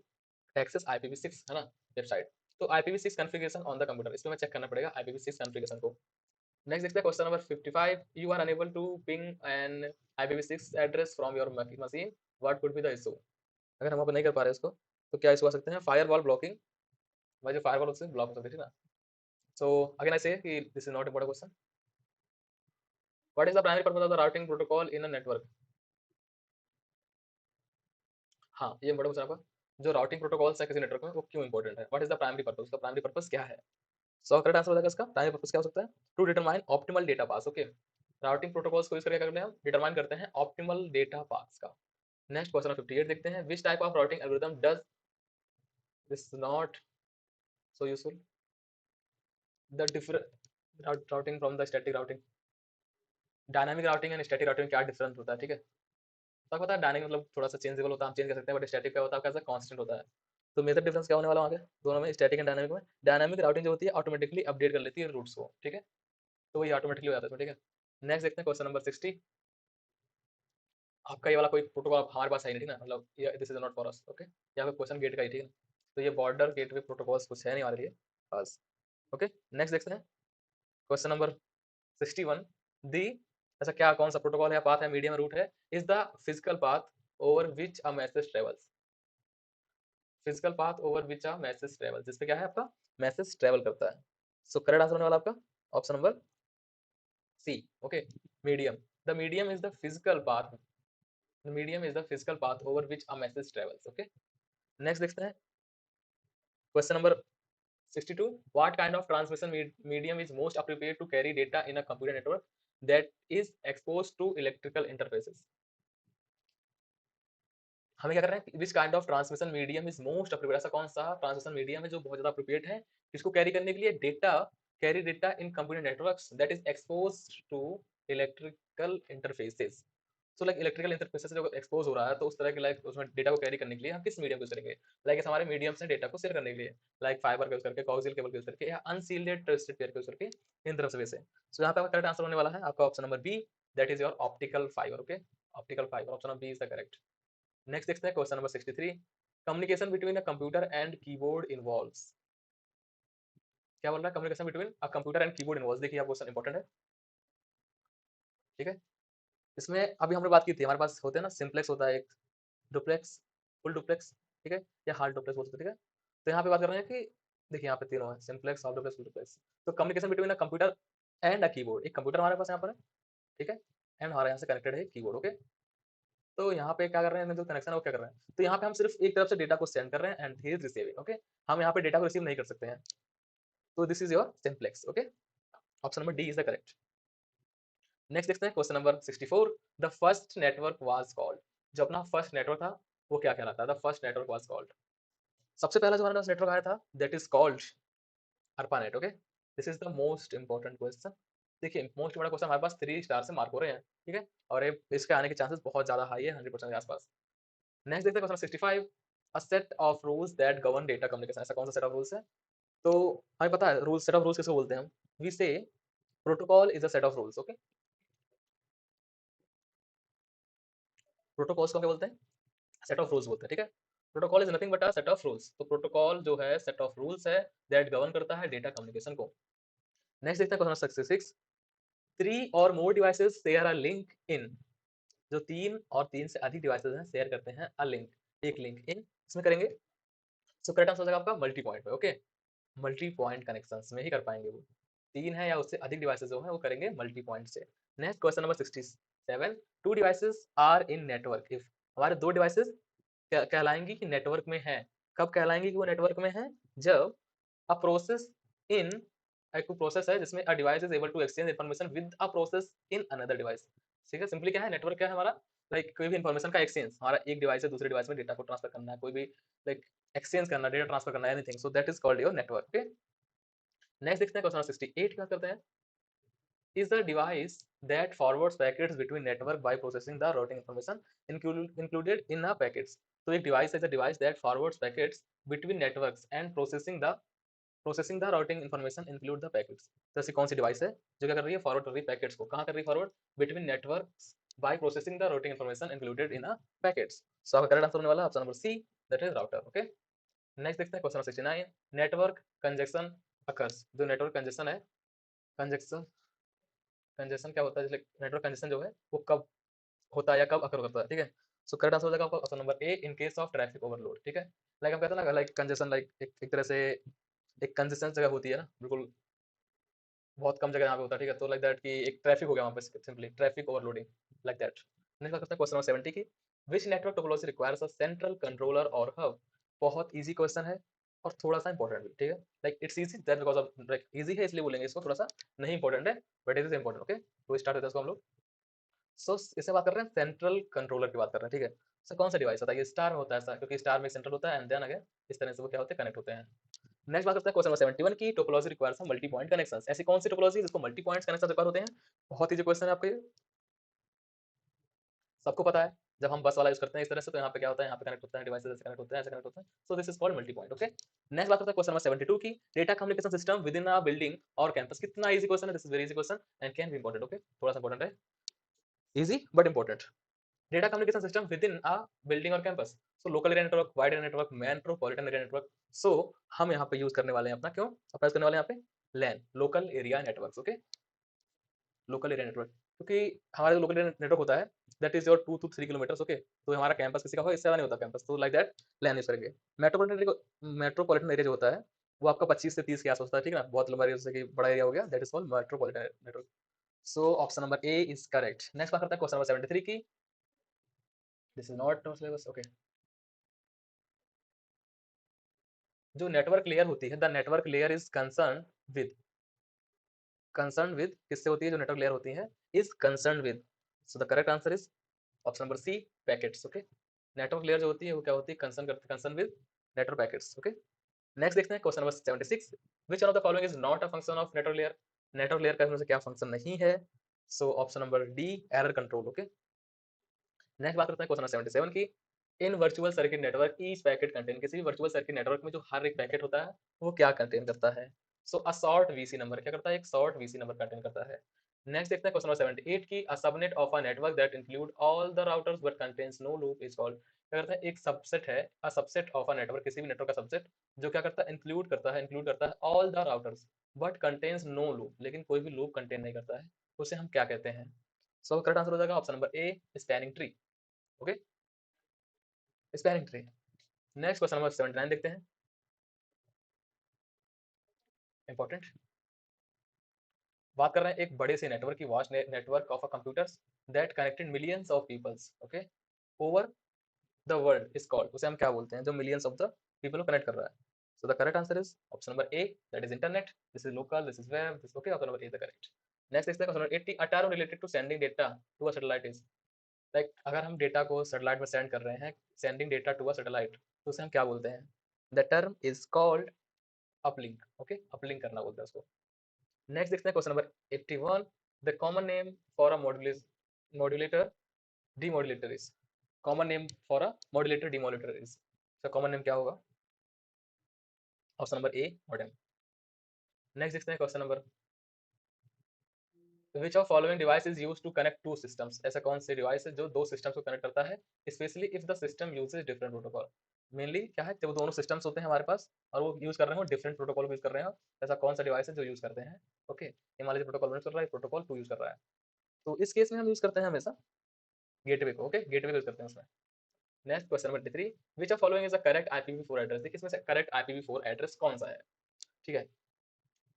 [SPEAKER 1] access IPv6, है ना, वेबसाइट। तो IPv6 configuration on the computer, इसमें चेक करना पड़ेगा IPv6 कॉन्फ़िगरेशन को। नेक्स्ट देखते हैं question number 55, you are unable to ping an IPv6 address from your machine, what could be the issue. अगर हम अपन नहीं कर पा रहे इसको तो क्या इशू आ सकते हैं, फायरवॉल ब्लॉकिंग, भाई जो फायरवॉल उससे ब्लॉक हो सकती है ना। So again I say this is not important question. What is the primary purpose of the routing protocol in a network? हाँ ये इंपॉर्टेंट क्वेश्चन आपका, जो राउटिंग प्रोटोकॉल्स है किसी नेटवर्क में वो क्यों इंपॉर्टेंट है, what is the primary purpose, उसका प्राइमरी पर्पस क्या है। सो करेक्ट आंसर हो जाएगा इसका, प्राइमरी पर्पस क्या हो सकता है, to determine optimal data path, okay. Routing protocols को यूज करके क्या करते हैं हम, डिटरमाइन करते हैं ऑप्टिमल डेटा पास का। नेक्स्ट क्वेश्चन 58 देखते हैं, which type of routing algorithm does this not so useful, the different routing from the static routing. Dynamic routing and static routing क्या डिफरेंस होता है, ठीक है। तो आपको पता है डायनामिक मतलब थोड़ा सा चेंजेबल होता है, हम चेंज कर सकते हैं, बट स्टैटिक क्या होता है आपका कांस्टेंट होता है। तो मेजर डिफरेंस क्या होने वाला है दोनों में, स्टैटिक एंड डायनामिक में। डायनामिक राउटिंग जो होती है ऑटोमेटिकली अपडेट कर लेती है रूट्स को, ठीक है, तो वही ऑटोमेटिकली हो जाता है, ठीक है। नेक्स्ट देखते हैं क्वेश्चन नंबर 60, आपका ये वाला कोई प्रोटोकॉल हमारे पास है नहीं, ठीक है, मतलब this is not for us, okay. यहाँ पे क्वेश्चन गेट का ही, ठीक है। तो ये बॉर्डर गेटवे प्रोटोकॉल्स कुछ है नहीं हमारे लिए बस, ओके। नेक्स्ट देखते हैं क्वेश्चन नंबर 61, दी, ऐसा क्या कौन सा प्रोटोकॉल है, पाथ है, मीडियम रूट है, is the physical path over which a message travels, physical path over which a message travel, जिसपे क्या है आपका मैसेज ट्रेवल करता है। सो करेक्ट आंसर होने वाला आपका option number C, okay, medium. The medium is the physical path, the medium is the physical path over which a message travels, okay. Next देखते हैं question number 62, what kind of transmission medium is most appropriate to carry data in a computer network that is exposed to electrical interfaces। हमें क्या कर रहे हैं, which kind of transmission medium is most appropriate, ऐसा कौन सा transmission medium है जो बहुत ज्यादा अप्रोप्रिएट है इसको कैरी करने के लिए data, carry data in computer networks that is exposed to electrical interfaces. So like electrical interfaces से जो एक्सपोज हो रहा है तो उस तरह के लाइक उसमें डेटा को कैरी करने के लिए हम किस मीडियम को यूज करेंगे, लाइक हमारे मीडियम्स हैं डेटा को शेयर करने के लिए, लाइक फाइबर का यूज करके, कोएक्सियल केबल का यूज करके, या अनसील्डेड ट्रस्टेड पेयर का यूज करके, इन तरफ से। सो यहाँ पे आपका करेक्ट आंसर होने वाला है आपका option number B, that is your optical fibre, okay. Optical fibre option number B is the correct. Next देखते हैं question number 63, communication between a computer and keyboard involves, क्या बोल रहा है, communication between a computer and keyboard involves, देखिए आप question important है, ठीक है। इसमें अभी हमने बात की थी, हमारे पास होते हैं ना सिंप्लेक्स होता है एक, डुप्लेक्स, फुल डुप्लेक्स, ठीक है, या हार्ड डुप्लेक्स बोल सकते हैं, ठीक है। तो यहाँ पे बात कर रहे हैं कि देखिए यहाँ पे तीनों है, simplex, hard duplex, full duplex. तो communication between a computer and a keyboard, एक कंप्यूटर हमारे पास यहाँ पर है, ठीक है, एंड हमारे यहाँ से कनेक्टेड है कीबोर्ड, ओके। तो यहाँ पे क्या कर रहे हैं, जो कनेक्शन है वो क्या कर रहे हैं, तो यहाँ पे हम सिर्फ एक तरफ से डेटा को सेंड कर रहे हैं and he is receiving, okay. हम यहाँ पे डेटा को रिसीव नहीं कर सकते हैं, तो this is your simplex, okay. Option number D is the correct. Next देखते हैं question number 64, the first network was called, जो अपना फर्स्ट नेटवर्क था वो क्या कहलाता है, the first network was called, सबसे पहला जो हमारे पास नेटवर्क आया था that is called ARPANET, okay. This is the most important question, देखिए मोस्ट इंपॉर्टेंट क्वेश्चन हमारे पास 3 स्टार से मार्क हो रहे हैं, ठीक है, और ये इसके आने के चांसेस बहुत ज्यादा हाई है, 100% के आसपास। नेक्स्ट देखते हैं question 65, a set of rules that govern data communication, ऐसा कौन सा सेट ऑफ रूल्स है, तो हमें पता है रूल, सेट ऑफ रूल्स किसको बोलते हैं हम, वी से protocol is a set of rules, okay. Protocols को क्या बोलते हैं, सेट ऑफ रूल्स बोलते हैं, ठीक है। Protocol is nothing but a set of rules, तो प्रोटोकॉल जो है सेट ऑफ रूल्स है दैट गवर्न करता है डेटा कम्युनिकेशन को। नेक्स्ट देखते हैं question 66, three or more devices share a link in, जो 3 और 3 से अधिक डिवाइसेस हैं शेयर करते हैं अ लिंक, एक लिंक इन, इसमें करेंगे। सो करेक्ट आंसर हो जाएगा आपका मल्टी पॉइंट पे, ओके। मल्टी पॉइंट कनेक्शंस में ही कर पाएंगे वो, 3 है या उससे अधिक डिवाइसेस जो है वो करेंगे मल्टी पॉइंट से। Next question number 60, 7 two devices are in network if हमारे दो डिवाइसेस कहलाएंगी कि नेटवर्क में है। कब कहलाएंगी कि वो नेटवर्क में है? जब अ प्रोसेस इन एक प्रोसेस है जिसमें a device is able to exchange information with a process in another device. ठीक है, सिंपली क्या है, नेटवर्क क्या है हमारा, लाइक कोई भी इंफॉर्मेशन का एक्सचेंज, हमारा एक डिवाइस से दूसरे डिवाइस में डेटा को ट्रांसफर करना है, कोई भी लाइक एक्सचेंज करना, डेटा ट्रांसफर करना है, anything, so that is called your network. Okay, next देखते हैं क्वेश्चन 68 की बात करते हैं। is a device that forwards packets between network by processing the routing information included in a packets। तो एक device is a device that forwards packets between networks and processing the routing information include the packets। तो ऐसी कौन सी device है जो क्या कर रही है, फॉरवर्ड कर रही है पैकेट्स को, कहाँ कर रही है forward, between networks by processing the routing information included in a packets। So आपका करेक्ट आंसर होने वाला है option number C, that is router. Okay, next देखते हैं क्वेश्चन 69, नेटवर्क कंजेशन अकर्स। जो नेटवर्क कंजेशन है, कंजेशन कंजेशन क्या होता है, जैसे नेटवर्क कंजेशन जो है वो कब होता है या कब अकर करता है। ठीक है, सो करेक्ट आंसर हो जाएगा आपका option number A, in case of traffic overload. ठीक है, लाइक हम कहते हैं ना, लाइक कंजेशन, लाइक एक तरह से एक कंजेशन जगह होती है ना, बिल्कुल बहुत कम जगह यहाँ पे होता है। ठीक है, तो लाइक दैट कि एक ट्रैफिक हो गया वहाँ पे, simply traffic overloading, like that. Next बात करते हैं क्वेश्चन नंबर 70 की, which network topology requires a central controller or hub. बहुत इजी क्वेश्चन है और थोड़ा सा इंपॉर्टेंट भी। ठीक है, like it's easy that because of like easy है इसलिए बोलेंगे इसको, थोड़ा सा नहीं इंपॉर्टेंट है but it is important. Okay, तो स्टार्ट होता है इसको हम लोग। सो इससे बात कर रहे हैं, सेंट्रल कंट्रोलर की बात कर रहे हैं। ठीक है, सो कौन सा डिवाइस होता है, ये स्टार में होता है ऐसा, क्योंकि स्टार में सेंट्रल होता है एंड देन अगेन इस तरह से वो क्या होते हैं, कनेक्ट होते हैं। नेक्स्ट बात करते हैं क्वेश्चन नंबर 71 की, topology requires multi point connections. ऐसी कौन सी टोपोलॉजी है जिसको मल्टी पॉइंट्स कनेक्शन रिक्वायर होते हैं? बहुत इजी क्वेश्चन है आपके, सबको पता है। जब हम बस वाला यूज करते हैं इस तरह से, तो यहाँ पे क्या होता है, यहाँ पे कनेक्ट होता है, डिवाइसेस ऐसे कनेक्ट होते हैं, ऐसे कनेक्ट होते हैं, so this is called multi point. Okay, next बात करते हैं क्वेश्चन नंबर 72 की, data communication system within a building or campus. कितना इजी क्वेश्चन है, this is very easy question and can be important. Okay, थोड़ा सा important है, easy but important. Data communication system within a building or campus, so local area network, wide area network, metropolitan area network. So हम यहाँ पे use करने वाले हैं अपना, क्यों अपना यूज करने वाले हैं यहाँ पे LAN, local area network. Okay, local area network, क्योंकि हमारा जो लोकल एरिया नेटवर्क होता है that is your 2 to 3 kilometre. Okay, तो हमारा कैंपस किसी का होगा, इससे ज़्यादा नहीं होता कैंपस, तो लाइक दैट लैन यूज करेंगे। मेट्रोपॉलिटन एरिया जो होता है वो आपका 25 से 30 के आसपास होता है। ठीक है ना, बहुत लंबा एरिया, जैसे कि बड़ा एरिया हो गया, that is called metropolitan network. So option number A is correct. Next बात करते हैं क्वेश्चन नंबर 73 की, this is not syllabus. Okay, जो नेटवर्क लेयर होती है, the network layer is concern with किससे होती है, जो नेटवर्क लेयर होती है is concern with, so the correct answer is option number C, packets. Okay, network layer जो होती है वो क्या होती है, concern with network packets. Okay, next देखते हैं question number 76, which one of the following is not a function of network layer. Network layer का इसमें से क्या फंक्शन नहीं है, so option number D, error control. Okay, next बात करते हैं क्वेश्चन नंबर 77 की, in virtual circuit network each packet contain, किसी भी वर्चुअल सर्किट नेटवर्क में जो हर एक पैकेट होता है वो क्या कंटेन करता है, सो अ शॉर्ट वीसी नंबर क्या करता है, एक शॉर्ट वीसी नंबर कंटेन करता है। नेक्स्ट देखते हैं क्वेश्चन नंबर 78 की, a subnet of a network that include all the routers but contains no loop is called. क्या करता है, एक सबसेट है, a subset of a network, किसी भी नेटवर्क का सबसेट जो क्या करता है, इंक्लूड करता है all the routers but contains no loop, लेकिन कोई भी लूप कंटेन नहीं करता है, उसे हम क्या कहते हैं। सो करेक्ट आंसर हो जाएगा ऑप्शन नंबर ए, spanning tree. Okay, spanning tree. Next question number 79 देखते हैं, इंपॉर्टेंट। बात कर रहे हैं एक बड़े से नेटवर्क की, vast network of a computers that connected millions of peoples. Okay, over the world is called, उसे हम क्या बोलते हैं, जो मिलियंस ऑफ द पीपल को कनेक्ट कर रहा है। So the correct answer is option number A, that is internet, this is local, this is web, this okay, option number A is the correct. Next देखते हैं question number 80, a term related to sending data to a satellite is, like अगर हम data को satellite में send कर रहे हैं, sending data to a satellite, तो उसे हम क्या बोलते हैं, the term is called uplink. Okay, uplink करना बोलते हैं उसको। नेक्स्ट देखते हैं question number 81, the common name for a modulator demodulator is, common name for a modulator demodulator is, इसका कॉमन नेम क्या होगा, option number A, modem. Next देखते हैं question number, which of following device is use to connect to systems. ऐसा कौन से device है जो दो सिस्टम्स को कनेक्ट करता है, specially if the system uses different protocol. Mainly क्या है, जब दोनों सिस्टम्स होते हैं हमारे पास और वो यूज कर रहे हो डिफरेंट प्रोटोकॉल यूज कर रहे हो, ऐसा कौन सा डिवाइस है जो यूज करते हैं। ओके, हिमालय प्रोटोकॉल यूज कर रहा है, प्रोटोकॉल 2 यूज कर रहा है, तो इस केस में हम यूज करते हैं हमेशा गेटवे को। ओके, गेटवे यूज करते हैं उसमें। Next question number 83, which of following is a correct IPv4 address. देखिए इसमें से करेक्ट IPv4 एड्रेस कौन सा है। ठीक है,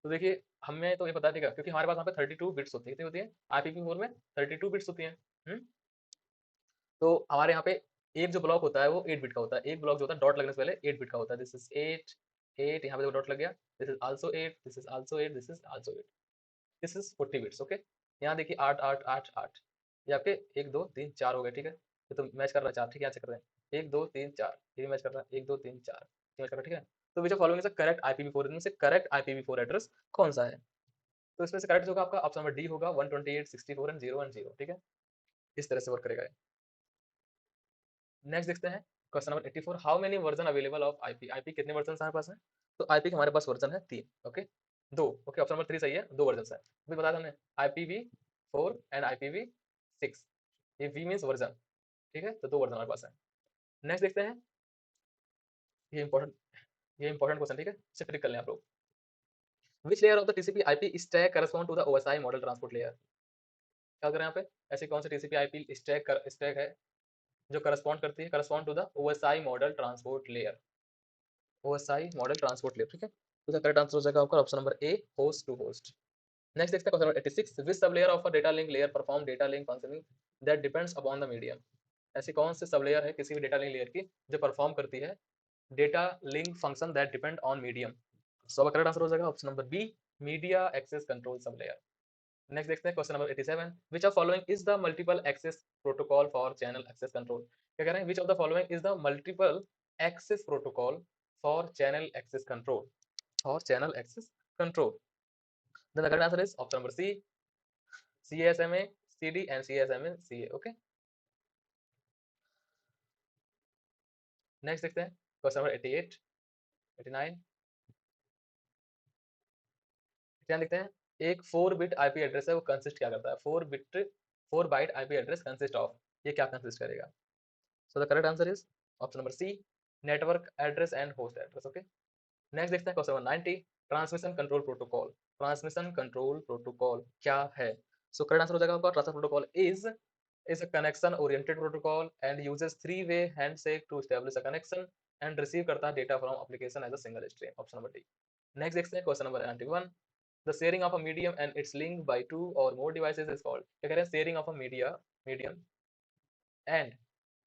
[SPEAKER 1] तो देखिए हमें तो ये पता है, ठीक है, क्योंकि हमारे पास वहाँ पे 32 बिट्स होती है, कितनी होती है IPv4 में, 32 बिट्स होती हैं। तो हमारे यहाँ पे एक जो ब्लॉक होता है वो 8 बिट का होता है, एक ब्लॉक जो होता है डॉट लगने से पहले 8 बिट का होता है। दिस इज 8 8, यहाँ पे देखो डॉट लग गया, this is also 8, this is also 8, this is also 8, this is 40 bits. Okay, यहाँ देखिए 8 8 8 8, ये आपके 1 2 3 4 हो गए, ठीक है, ये तो मैच कर रहा है 4, ठीक है, यहाँ से कर रहे हैं 1 2 3 4, ये भी मैच कर रहा है 1 2 3 4, ये मैच कर रहा है, ठीक है। तो विच of following is the correct IPv4, इनमें से करेक्ट IPv4 एड्रेस कौन सा है? तो इसमें से करेक्ट होगा आपका ऑप्शन नंबर डी होगा 128 64 एंड 010, ठीक है, इस तरह से वर्क करेगा। नेक्स्ट देखते हैं question number 84, how many version available of IP, IP कितने वर्जन हमारे पास है? तो आईपी के हमारे पास वर्जन है 3, ओके, 2, ओके, ऑप्शन नंबर 3 सही है, 2 वर्जन है, अभी बताया था हमने, IPv4 एंड IPv6, ये V मींस वर्जन, ठीक है, तो 2 वर्जन हमारे पास है। नेक्स्ट देखते हैं, ये इंपॉर्टेंट, ये इंपॉर्टेंट क्वेश्चन, ठीक है, इसे क्लिक कर लें आप लोग। Which layer of the TCP IP stack correspond to the OSI model transport layer? क्या करें यहाँ पे, ऐसी कौन सी टीसीपी आईपी स्टैक है जो करस्पॉन्ड करती है, correspond to the OSI model transport layer, OSI model transport layer, ठीक है, तो इसका करेक्ट आंसर हो जाएगा आपका option number A, host to host. Next देखते हैं question number 86, which sub layer of a data link layer perform data link functioning that depends upon the medium? ऐसी कौन सी सब लेयर है किसी भी डेटा लिंक लेयर की जो perform करती है data link function that depend on medium? So अब करेक्ट आंसर हो जाएगा option number B, media access control sub layer. Next देखते हैं question number 87, which of following is the multiple access protocol for channel access control? क्या कह रहे हैं, which of the following is the multiple access protocol for channel access control, for channel access control? Then the correct answer is option number C, CSMA, CD and CSMA, CA. Okay. Next देखते हैं question number 88, 89, क्या देखते हैं, एक 4 bit IP address है, वो consist क्या करता है, 4 byte IP address consist of, ये क्या कंसिस्ट करेगा? So the correct answer is option number C, network address and host address. Okay, next देखते हैं question number 90, transmission control protocol, transmission control protocol क्या है? सो करेक्ट आंसर हो जाएगा आपका transmission protocol is a connection oriented protocol and uses three-way handshake to establish a connection and receive करता है data from application as a single stream, option number D। next देखते हैं question number 91, the sharing of a medium and its link by 2 or more devices is called, क्या कह रहे हैं, sharing of a medium and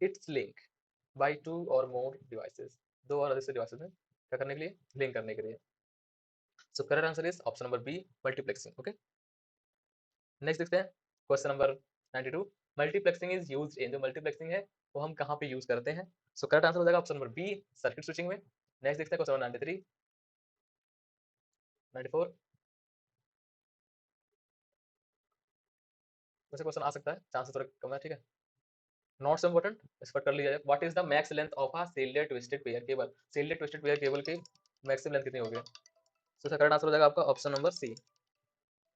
[SPEAKER 1] its link by 2 or more devices, दो और अधिक से डिवाइसेस में क्या करने के लिए, लिंक करने के लिए। So correct answer is option number B, multiplexing. Okay, next देखते हैं question number 92, multiplexing is used in, जो मल्टीप्लेक्सिंग है वो हम कहाँ पे यूज करते हैं? सो करेक्ट आंसर हो जाएगा option number B, circuit switching में। नेक्स्ट देखते हैं क्वेश्चन नंबर 93, 94, वैसे क्वेश्चन आ सकता है, चांसेस थोड़ा कम है, ठीक है, नॉट सो इम्पोर्टेंट, इस पर कर लिया जाए। What is the max length of a shielded twisted pair cable, shielded twisted pair cable की मैक्सिमम लेंथ कितनी होगी? सो इसका करेक्ट आंसर हो जाएगा आपका option number C.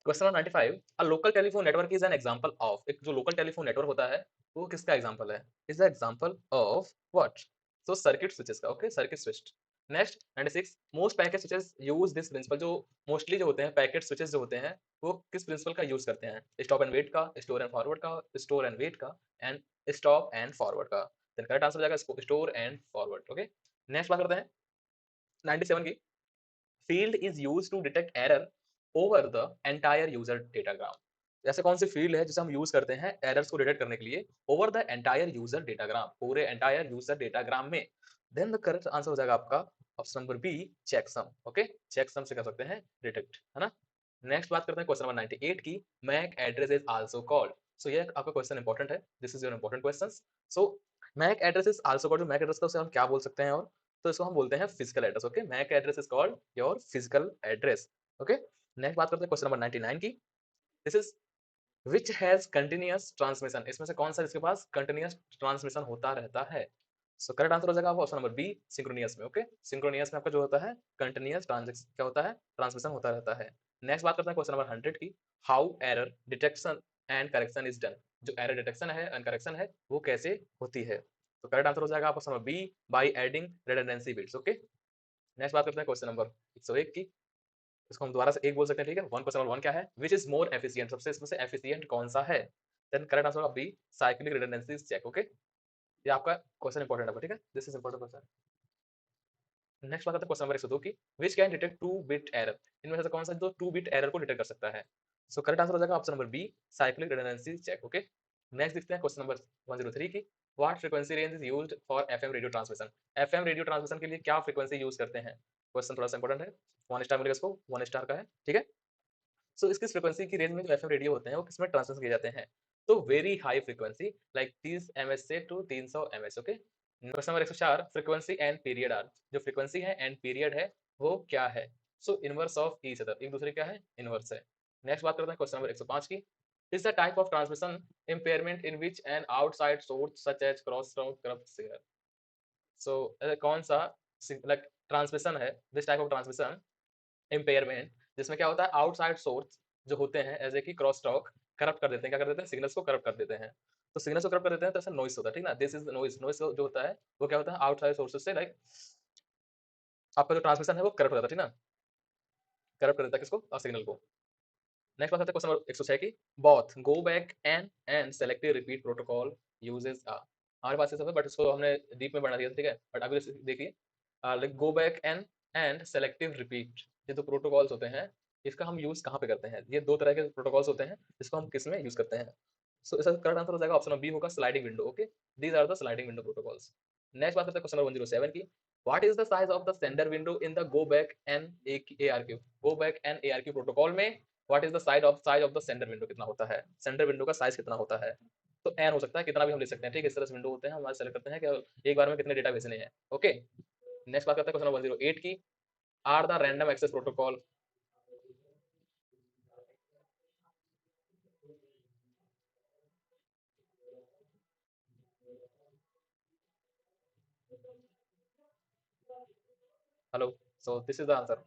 [SPEAKER 1] Question number 95, a local telephone network is an example of, एक जो local telephone network होता है वो किसका एग्जांपल है? Is the example of what? So circuit switches का। Okay, circuit switch. Next 96, most packet switches use this principle, जो mostly जो होते हैं पैकेट स्विचेस जो होते हैं वो किस प्रिंसिपल का यूज करते हैं? स्टॉप एंड वेट का, स्टोर एंड फॉरवर्ड का, स्टोर एंड वेट का एंड स्टॉप एंड फॉरवर्ड का। देन करेक्ट आंसर हो जाएगा store and forward. Okay, next बात करते हैं 97 की, field is use to detect error over the entire user datagram, ऐसे कौन सी फील्ड है जिसे हम यूज करते हैं एरर्स को डिटेक्ट करने के लिए over the entire user datagram, पूरे एंटायर यूजर डेटाग्राम में? देन द करेक्ट आंसर हो जाएगा आपका option number B, checksum. Okay, checksum से कर सकते हैं डिटेक्ट, है ना। नेक्स्ट बात करते हैं क्वेश्चन नंबर 98 की, MAC address is also called. So ये आपका क्वेश्चन इंपॉर्टेंट है, this is your important question. So MAC address is also called, MAC address का उसे हम क्या बोल सकते हैं? और तो इसको हम बोलते हैं physical address. Okay, MAC address is called your physical address. Okay, next बात करते हैं क्वेश्चन नंबर 99 की, this is which has continuous transmission, इसमें से कौन सा इसके पास कंटिन्यूअस ट्रांसमिशन होता रहता है? सो करेक्ट आंसर हो जाएगा ऑप्शन नंबर बी, सिंक्रोनियस में। ओके, सिंक्रोनियस में आपका जो होता है कंटिन्यूअस ट्रांजेक्शन क्या होता है, ट्रांसमिशन होता रहता है। नेक्स्ट बात करते हैं क्वेश्चन नंबर 100 की, how error detection and correction is done, जो एरर डिटेक्शन है एंड करेक्शन है वो कैसे होती है? तो करेक्ट आंसर हो जाएगा option number B, by adding redundancy bits. Okay, next बात करते हैं क्वेश्चन नंबर 101 की, इसको हम दोबारा से एक बोल सकते हैं, ठीक है। वन क्वेश्चन नंबर 1 क्या है, विच इज मोर एफिशिएंट, सबसे इसमें से एफिशिएंट कौन सा है? देन करेक्ट आंसर होगा B, cyclic redundancy check. Okay, ये आपका क्वेश्चन इंपॉर्टेंट है, ठीक है, this is important question. Next बात करते हैं क्वेश्चन नंबर 102 की, which can detect 2 bit error, इनमें से कौन सा जो 2 बिट एरर को डिटेक्ट कर सकता है? सो करेक्ट आंसर हो जाएगा option number B, cyclic redundancy check. Okay, next देखते हैं क्वेश्चन नंबर 103 की, what frequency range is used for FM radio transmission. FM radio transmission के लिए क्या फ्रीक्वेंसी यूज करते हैं? क्वेश्चन थोड़ा सा इंपॉर्टेंट है, 1 स्टार मिलेगा इसको, 1 स्टार का है, ठीक है। सो इसकी फ्रीक्वेंसी की रेंज में जो एफएम रेडियो होते हैं वो किसमें ट्रांसमिशन किए जाते हैं? तो very high frequency like 30 M H से to 300 M H, okay. Question number 104, frequency and period are, जो फ्रीक्वेंसी है एंड पीरियड है वो क्या है? So inverse of each other, एक दूसरे क्या है? इनवर्स है। नेक्स्ट बात करते हैं क्वेश्चन नंबर 105 की, is the type of transmission impairment in which an outside source such as crosstalk corrupts signal। सो कौन सा लाइक ट्रांसमिशन है, this type of transmission impairment, जिसमें क्या होता है आउटसाइड सोर्स जो होते हैं एज ए की क्रॉस टॉक करप्ट कर देते हैं, क्या कर देते हैं? सिग्नल्स को करप्ट कर देते हैं। तो सिग्नल्स को करप्ट कर देते हैं तो ऐसा नॉइस होता है, ठीक ना, दिस इज नॉइस। नॉइस जो होता है वो क्या होता है? आउटसाइड सोर्सेज से लाइक आपका जो ट्रांसमिशन है वो करप्ट हो जाता है, ठीक ना, करप्ट कर देता है किसको? सिग्नल को। नेक्स्ट बात करते हैं क्वेश्चन नंबर 106 की, both go back and selective repeat protocol uses आ। हमारे पास ये सब है बट इसको हमने डीप में बढ़ा दिया, ठीक है। बट अभी देखिए, like go back and selective repeat, ये दो प्रोटोकॉल्स होते हैं, इसका हम यूज कहाँ पे करते हैं? ये दो तरह के प्रोटोकॉल्स होते हैं जिसको हम किस में यूज करते हैं? सो इसका करेक्ट आंसर हो जाएगा ऑप्शन बी होगा, sliding window, okay. These are the sliding window protocols. Next बात करते हैं क्वेश्चन नंबर 107 की, what is the size of the sender window in the go back and ARQ। Go back and ARQ protocol में what is the size of the sender window कितना होता है? Sender window का size कितना होता है? तो एन हो सकता है, कितना भी हम ले सकते हैं, ठीक है। इस तरह से विंडो होते हैं, हमारे सेलेक्ट करते हैं कि एक बार में कितने डेटा भेजने हैं, ओके। नेक्स्ट बात करते हैं क्वेश्चन नंबर 108 की, are the random access protocol. Hello, so this is the answer.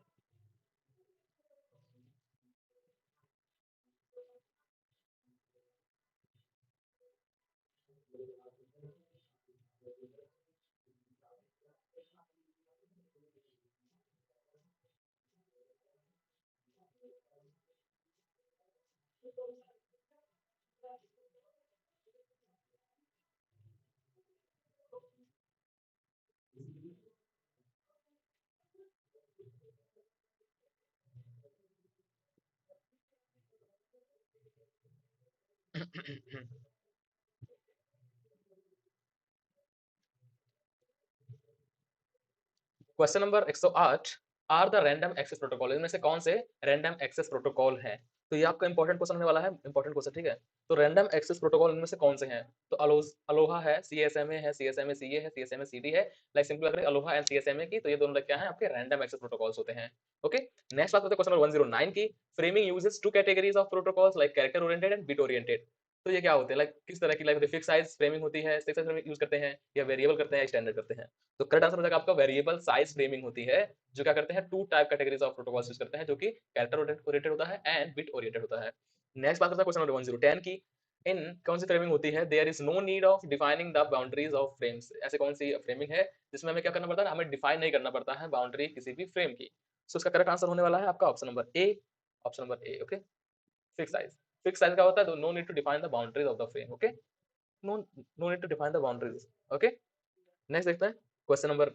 [SPEAKER 1] Question number 108, are the random access protocol, इनमें से कौन से रैंडम एक्सेस प्रोटोकॉल हैं? तो ये आपका इंपॉर्टेंट क्वेश्चन होने वाला है, इंपॉर्टेंट क्वेश्चन, ठीक है। तो रैंडम एक्सेस प्रोटोकॉल इनमें से कौन से हैं? तो अलोहा है, CSMA है, CSMA CA है, CSMA CD है। लाइक सिंपल अगर अलोहा एंड CSMA की, तो ये दोनों क्या है? आपके रैंडम एक्सेस प्रोटोकॉल्स होते हैं, ओके। नेक्स्ट बात करते हैं क्वेश्चन नंबर 109 की, framing uses two categories of protocols like character oriented and bit oriented. तो ये क्या होते हैं? लाइक किस तरह की, लाइक फिक्स साइज फ्रेमिंग होती है, फिक्स साइज फ्रेमिंग यूज करते हैं, या वेरिएबल करते हैं, स्टैंडर्ड करते हैं? तो करेक्ट आंसर हो जाएगा आपका वेरिएबल साइज फ्रेमिंग होती है, जो क्या करते हैं? Two type categories of protocols use करते हैं, जो कि कैरेक्टर ओरिएंटेड होता है एंड बिट ओरिएंटेड होता है। नेक्स्ट बात करते हैं क्वेश्चन नंबर 110 की, इन कौन सी फ्रेमिंग होती है? There is no need of defining the boundaries of frames. ऐसे कौन सी फ्रेमिंग है जिसमें हमें क्या करना पड़ता है? हमें डिफाइन नहीं करना पड़ता है बाउंड्री किसी भी फ्रेम की। सो इसका करेक्ट आंसर होने वाला है आपका option number A, option number A, okay. Fix size, fix size का होता है, तो no need to define the boundaries of the frame, okay. No no need to define the boundaries, okay. Next देखते हैं question number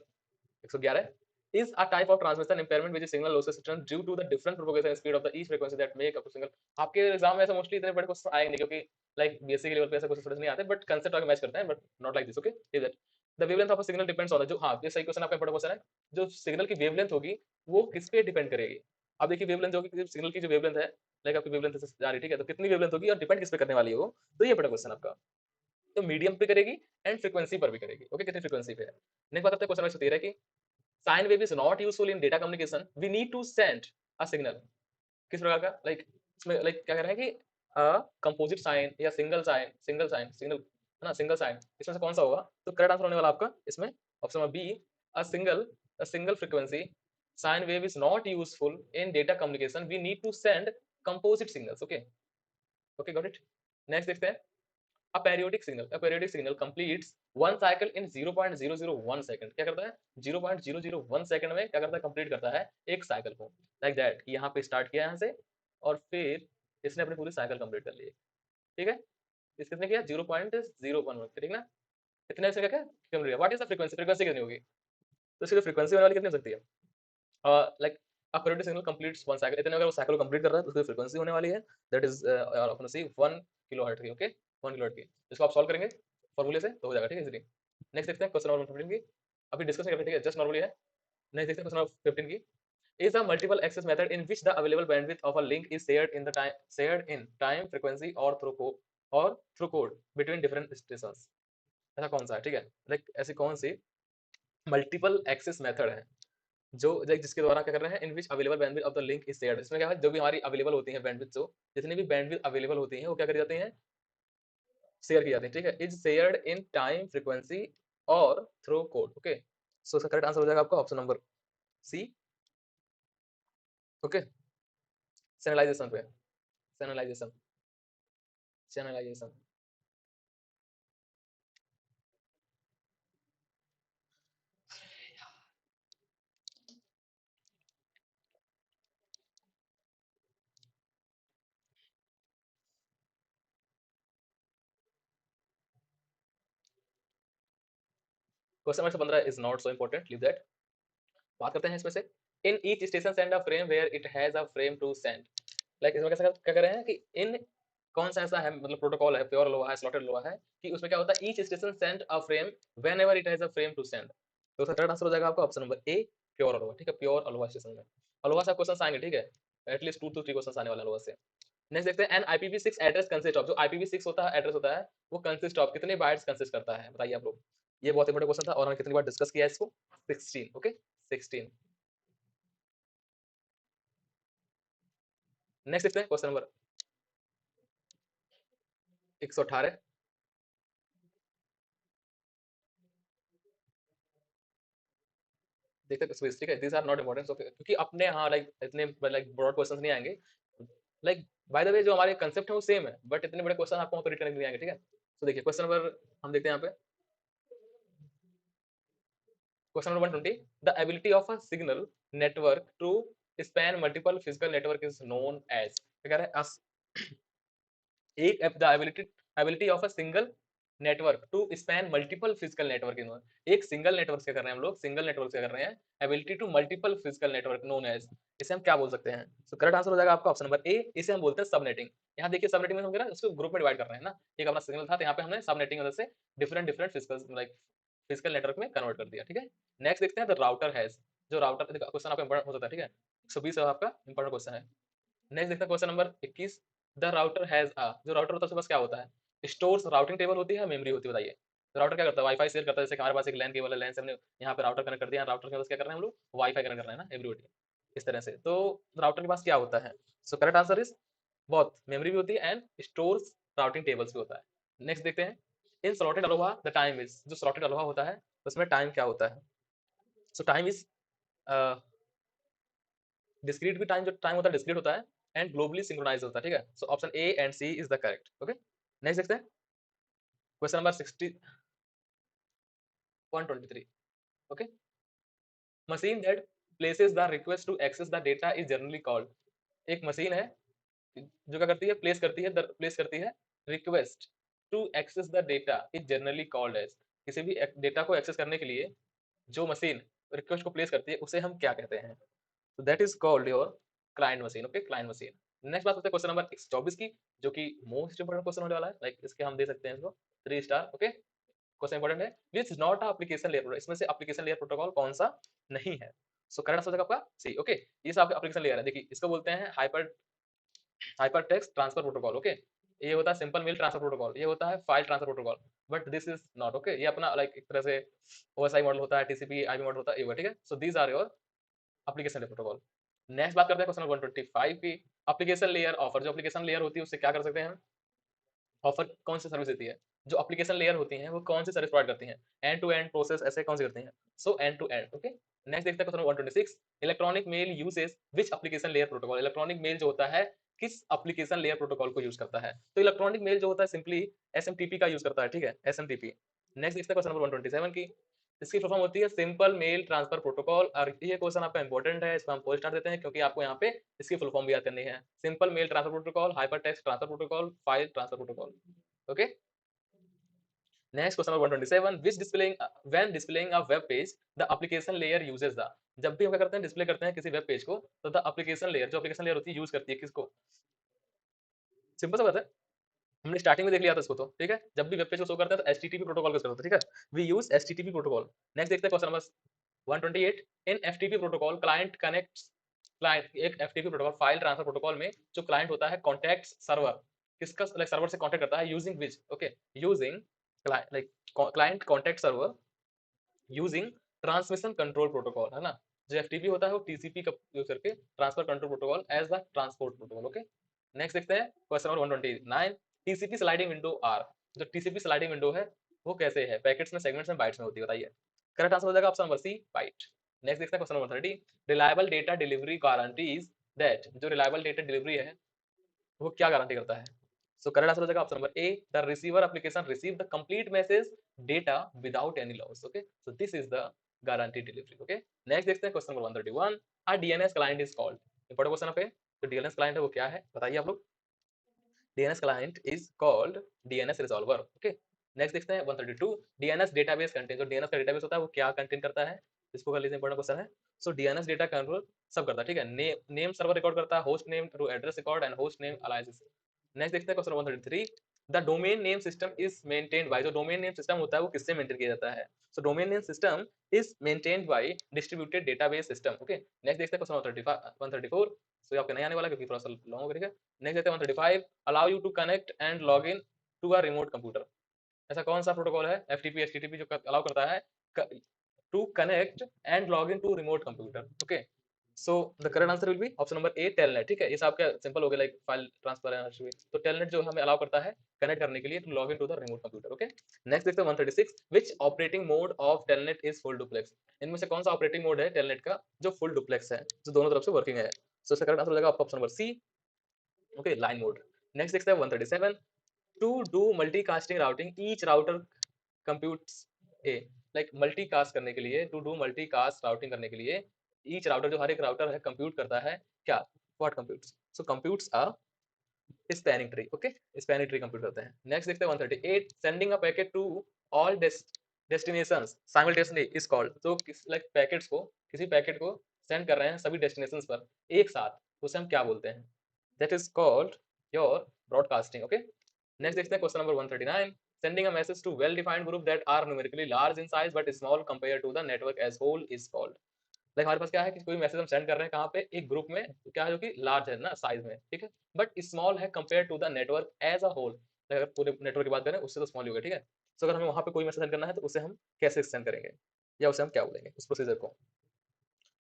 [SPEAKER 1] 111, is a type of transmission impairment which is signal losses return due to the different propagation speed of the each frequency that make up a single। आपके exam में ऐसे mostly इतने बड़े question आएंगे नहीं, क्योंकि like BSc के level पे ऐसे क्वेश्चन नहीं आते, बट कंसेप्ट आगे मैच करते हैं, but not like this, okay. Is that the wavelength of a signal depends on, जो हाँ ये सही क्वेश्चन आपका इंपॉर्टेंट क्वेश्चन है, जो सिग्नल की वेवलेंथ होगी वो किस पे डिपेंड करेगी? अब देखिए वेवलेंथ जो होगी, सिग्नल की जो वेवलेंथ है, लाइक आपकी वेवलेंथ जा रही है, ठीक है, तो कितनी वेवलेंथ होगी और डिपेंड किस पे करने वाली है वो? तो ये बड़ा क्वेश्चन आपका, तो मीडियम पे करेगी एंड फ्रीक्वेंसी पर भी करेगी, ओके, कितनी फ्रीक्वेंसी पे है। नेक्स्ट बात करते हैं क्वेश्चन नंबर 113 की, sine wave is not useful in data communication, we need to send a signal. किस प्रकार का? लाइक इसमें लाइक क्या कह रहे हैं कि कंपोजिट साइन या सिंगल है ना, सिंगल साइन, इसमें से कौन सा होगा? तो करेक्ट आंसर होने वाला आपका इसमें option number B, a single frequency sine wave is not useful in data communication, we need to send composite signals, okay, okay, got it. Next देखते हैं, a periodic signal completes one cycle in 0.001 second. क्या करता है? 0.001 second में क्या करता है? Complete करता है एक साइकिल को, लाइक दैट, यहाँ पे स्टार्ट किया यहाँ से और फिर इसने अपनी पूरी साइकिल कंप्लीट कर ली, ठीक है। इस कितने किया? 0.011, ठीक ना। कितने से क्या क्या what is the frequency, frequency कितनी होगी? तो इसकी फ्रीक्वेंसी होने वाली कितनी हो सकती है? Like a periodic signal completes one cycle, इतने अगर वो साइकिल को कंप्लीट कर रहा है तो उसकी फ्रीक्वेंसी होने वाली है, that is of C 1 kilohertz की, ओके। 1 किलोवाट की। इसको आप सॉल्व करेंगे फॉर्मूले से तो हो जाएगा, ठीक है, इजीली। नेक्स्ट देखते हैं क्वेश्चन नंबर 15 की, अभी डिस्कस नहीं करते, ठीक है, जस्ट नॉर्मली है। नेक्स्ट देखते हैं क्वेश्चन नंबर 15 की, is a multiple access method in which the available bandwidth of a link is shared in time frequency or through code between different stations। ऐसा कौन सा है, ठीक है, लाइक ऐसी कौन सी मल्टीपल एक्सेस मेथड है जो जिसके द्वारा क्या कर रहे हैं, in which available bandwidth of the link is shared. इसमें क्या है, जो भी हमारी अवेलेबल होती है बैंडविड्थ, जो जितनी भी बैंडविड्थ अवेलेबल होती है वो क्या करी जाती हैं, शेयर की जाती है, ठीक है, is shared in time frequency और थ्रू कोड। ओके, सो इसका करेक्ट आंसर हो जाएगा आपका option number C. Okay, channelization पे, channelization, channelization. Question number 15 is not so important, leave that. बात करते हैं इसमें से, in each station send a frame where it has a frame to send. Like इसमें कैसा क्या कर रहे हैं कि इन कौन सा ऐसा है, मतलब प्रोटोकॉल है, प्योर लोहा है, स्लॉटेड लोहा है, कि उसमें क्या होता है, each station send a frame whenever it has a frame to send. तो उसका करेक्ट आंसर हो जाएगा आपका option number A, pure ALOHA, ठीक है, प्योर अलोहा स्टेशन में। अलोहा से क्वेश्चन आएंगे, ठीक है, एटलीस्ट 2 to 3 क्वेश्चन आने वाले हैं अलोहा से। नेक्स्ट देखते हैं, N IPv6 address consist of, जो IPv6 होता है एड्रेस होता है, वो कंसिस्ट ऑफ कितने बाइट्स कंसिस्ट करता है, बताइए आप लोग। ये बहुत इंपॉर्टेंट क्वेश्चन था और हमने कितनी बार डिस्कस किया है इसको, 16। ओके, 16। नेक्स्ट देखते हैं क्वेश्चन नंबर 118। देखते हैं स्विच, ठीक है, दीज आर नॉट इंपॉर्टेंट, सो क्योंकि अपने यहाँ लाइक इतने लाइक ब्रॉड क्वेश्चंस नहीं आएंगे। लाइक बाय द वे जो हमारे कंसेप्ट है वो सेम है, बट इतने बड़े क्वेश्चन आपको वहाँ पे रिटर्न नहीं आएंगे, ठीक है। तो देखिए क्वेश्चन नंबर हम देखते हैं यहाँ पे, question number 120, the ability of a signal network to span multiple physical network is known as, क्या कह रहे हैं, एक the ability of a single network to span multiple physical network in one. एक सिंगल नेटवर्क से कर रहे हैं हम लोग, सिंगल नेटवर्क से कर रहे हैं, ability to multiple physical network known as, इसे हम क्या बोल सकते हैं। सो करेक्ट आंसर हो जाएगा आपका ऑप्शन नंबर ए, इसे हम बोलते हैं सबनेटिंग। यहाँ देखिए सबनेटिंग में हम क्या उसको ग्रुप में डिवाइड कर रहे हैं ना, एक अपना सिग्नल था तो यहाँ पे हमने सबनेटिंग की वजह से different different physical like physical network में कन्वर्ट कर दिया, ठीक है। नेक्स्ट देखते हैं द राउटर हैज, जो राउटर क्वेश्चन आपका इंपॉर्टेंट हो सकता है, ठीक है, 120 आपका इंपॉर्टेंट क्वेश्चन है। नेक्स्ट देखते हैं question number 21, the router has a, जो राउटर होता है उसके पास क्या होता है, स्टोर्स राउटिंग टेबल होती है, मेमोरी होती है, बताइए। तो राउटर क्या करता है, वाईफाई शेयर करता है, जैसे हमारे पास एक लैन केबल है, लैन से हमने यहाँ पे राउटर कनेक्ट कर दिया, राउटर के पास क्या कर रहे हैं हम लोग, वाईफाई कनेक्ट कर रहे हैं ना एवरीबॉडी, इस तरह से। तो राउटर के पास क्या होता है, सो करेक्ट आंसर इज बहुत मेमोरी भी होती है एंड स्टोर्स राउटिंग टेबल्स भी होता है। नेक्स्ट देखते हैं, in slotted ALOHA the time is, जो स्लॉटेड अलोहा होता है उसमें टाइम क्या होता है, सो टाइम इज डिस्क्रीट भी टाइम, जो टाइम होता है डिस्क्रीट होता है एंड ग्लोबली सिंक्रोनाइज होता है, ठीक है। So option A and C is the correct. Okay, next देखते हैं question number 123। Okay, machine that places the request to access the data is generally called, एक मशीन है जो क्या करती है, प्लेस करती है request to access the data is generally called as, किसी भी डेटा को एक्सेस करने के लिए जो मशीन रिक्वेस्ट को प्लेस करती है उसे हम क्या कहते हैं, तो that is called your client machine. Okay, client machine. Next बात करते हैं क्वेश्चन नंबर 24 की, जो कि मोस्ट इंपोर्टेंट क्वेश्चन होने वाला है, लाइक इसके हम दे सकते हैं इसको 3 स्टार। ओके, क्वेश्चन इंपोर्टेंट है, विच नॉट एप्लीकेशन लेयर, इसमें से एप्लीकेशन लेयर प्रोटोकॉल कौन सा नहीं है, सो करेक्ट आंसर आपका सी। ओके, ये सब एप्लीकेशन लेयर है, देखिए इसको बोलते हैं hyper text transfer protocol. Okay, ये होता है सिंपल मेल ट्रांसफर प्रोटोकॉल, ये होता है file transfer protocol, but this is not. Okay, ये अपना लाइक एक तरह से ओएसआई मॉडल होता है, टीसीपी आईपी मॉडल होता है, ये ठीक है। So these are your application layer protocol. Next बात करते हैं क्वेश्चन 125 की, एप्लीकेशन लेयर ऑफर, जो एप्लीकेशन लेयर होती है उससे क्या कर सकते हैं, ऑफर कौन सी सर्विस देती है, जो एप्लीकेशन लेयर होती है वो कौन सी सर्विस प्रोवाइड करती है, एंड टू एंड प्रोसेस ऐसे कौन सी करती हैं, so end to end. Okay, next देखते हैं question 126, electronic mail uses which application layer protocol, electronic mail जो होता है किस एप्लीकेशन लेयर प्रोटोकॉल को यूज करता है, तो इलेक्ट्रॉनिक मेल जो होता है सिंपली एसएमटीपी का यूज करता है, ठीक है, एसएमटीपी। नेक्स्ट देखते हैं क्वेश्चन नंबर 127 की, इसकी फुल फॉर्म होती है सिंपल मेल ट्रांसफर प्रोटोकॉल, और ये क्वेश्चन आपका इंपॉर्टेंट है, इसको हम फुल स्टार देते हैं क्योंकि आपको यहाँ पे इसकी फुल फॉर्म भी याद करनी है, simple mail transfer protocol, hyper text transfer protocol, file transfer protocol. Okay, next question number 127, which displaying when displaying a web page the application layer uses the, जब भी हम क्या करते हैं डिस्प्ले करते हैं किसी वेब पेज को, तो द एप्लीकेशन लेयर, जो एप्लीकेशन लेयर होती है यूज करती है किसको, सिंपल सा बात है, हमने स्टार्टिंग में देख लिया था इसको तो, ठीक है। जब भी वेब पेज को शो करते हैं तो एचटीटीपी प्रोटोकॉल का यूज करते हैं, ठीक है। We use HTTP protocol. Next देखते हैं question number 128। In FTP protocol client connects, client एक FTP protocol file transfer protocol में जो क्लाइंट होता है कॉन्टैक्ट्स सर्वर, किसका लाइक सर्वर से कांटेक्ट करता है using which, okay, using like client contact server using transmission control protocol, है ना। जो एफटीपी होता है वो टीसीपी का यूज करके transfer control protocol as the transport protocol, okay. Next देखते हैं question number 129। TCP sliding window are, जो टीसीपी स्लाइडिंग विंडो है वो कैसे है, पैकेट्स में, सेगमेंट्स में, बाइट्स में होती है, बताइए। करेक्ट आंसर हो जाएगा option number C, byte. Next देखते हैं question number 30। Reliable data delivery guarantees that, जो रिलायबल डेटा डिलीवरी है वो क्या गारंटी करता है। सो करेक्ट आंसर हो जाएगा option number A, the receiver application receive the complete message data without any loss, okay. So this is the guarantee delivery, okay. Next देखते हैं question number 131। A DNS client is called, important question है। तो DNS client है वो क्या है, बताइए आप लोग। DNS client is called DNS resolver, okay. Next देखते हैं 132। डीएनएस डेटाबेस कंटेन, जो डीएनएस का डेटाबेस होता है वो क्या कंटेन करता है, इसको कर लीजिए, इंपॉर्टेंट क्वेश्चन है। सो डीएनएस डेटा कंट्रोल सब करता है, ठीक है। नेम सर्वर रिकॉर्ड करता है, host name through address record and host name aliases. Next देखते हैं question 133। The domain name system is maintained by, जो डोमेन नेम सिस्टम होता है वो किससे मेंटेन किया जाता है। So domain name system is maintained by distributed database system, okay. Next देखते हैं क्वेश्चन 134। सो आपके नहीं आने वाला क्योंकि थोड़ा सा लॉन्ग होगा, ठीक है। नेक्स्ट देखते हैं 135। Allow you to connect and log in to a remote computer, ऐसा कौन सा प्रोटोकॉल है, एफटीपी एचटीटीपी, जो अलाउ करता है to connect and log in to remote computer, okay. So the correct answer will be option number A, telnet, ठीक है। ये आपका सिंपल हो गया, लाइक फाइल ट्रांसफर है, तो टेलनेट जो हमें अलाउ करता है कनेक्ट करने के लिए to log in to the remote computer, okay. Next देखते हैं 136। Which operating mode of Telnet is full duplex, इनमें से कौन सा ऑपरेटिंग मोड है टेलनेट का जो फुल डुप्लेक्स है, जो दोनों तरफ से वर्किंग है। सो इसका करेक्ट आंसर हो जाएगा option number C, okay, line mode. Next देखते हैं 137। To do multicasting routing each router computes a, like multicast करने के लिए, टू डू मल्टीकास्ट राउटिंग करने के लिए ईच राउटर, जो हर एक राउटर है कंप्यूट करता है क्या, what computes, so computes a spanning tree, okay, spanning tree compute करते हैं। नेक्स्ट देखते हैं 138। Sending a packet to all destinations simultaneously is called, तो लाइक पैकेट्स को, किसी पैकेट को सेंड कर रहे हैं सभी डेस्टिनेशंस पर एक साथ, उसे हम क्या बोलते हैं, that is called your broadcasting, okay। next देखते हैं question number 139। sending a message to well defined group that are numerically large in size but small compared to the network as whole is called, like हमारे पास क्या है कि कोई message हम send कर रहे हैं कहाँ पे, एक ग्रुप में, क्या है जो कि लार्ज है ना साइज में, ठीक है, बट स्मॉल है compare to the network as a whole, अगर पूरे नेटवर्क की बात करें उससे तो स्मॉल ही होगा, ठीक है। तो अगर हमें वहां पे कोई मैसेज सेंड करना है तो उसे हम कैसे सेंड करेंगे, या उसे हम क्या बोलेंगे उस प्रोसीजर को,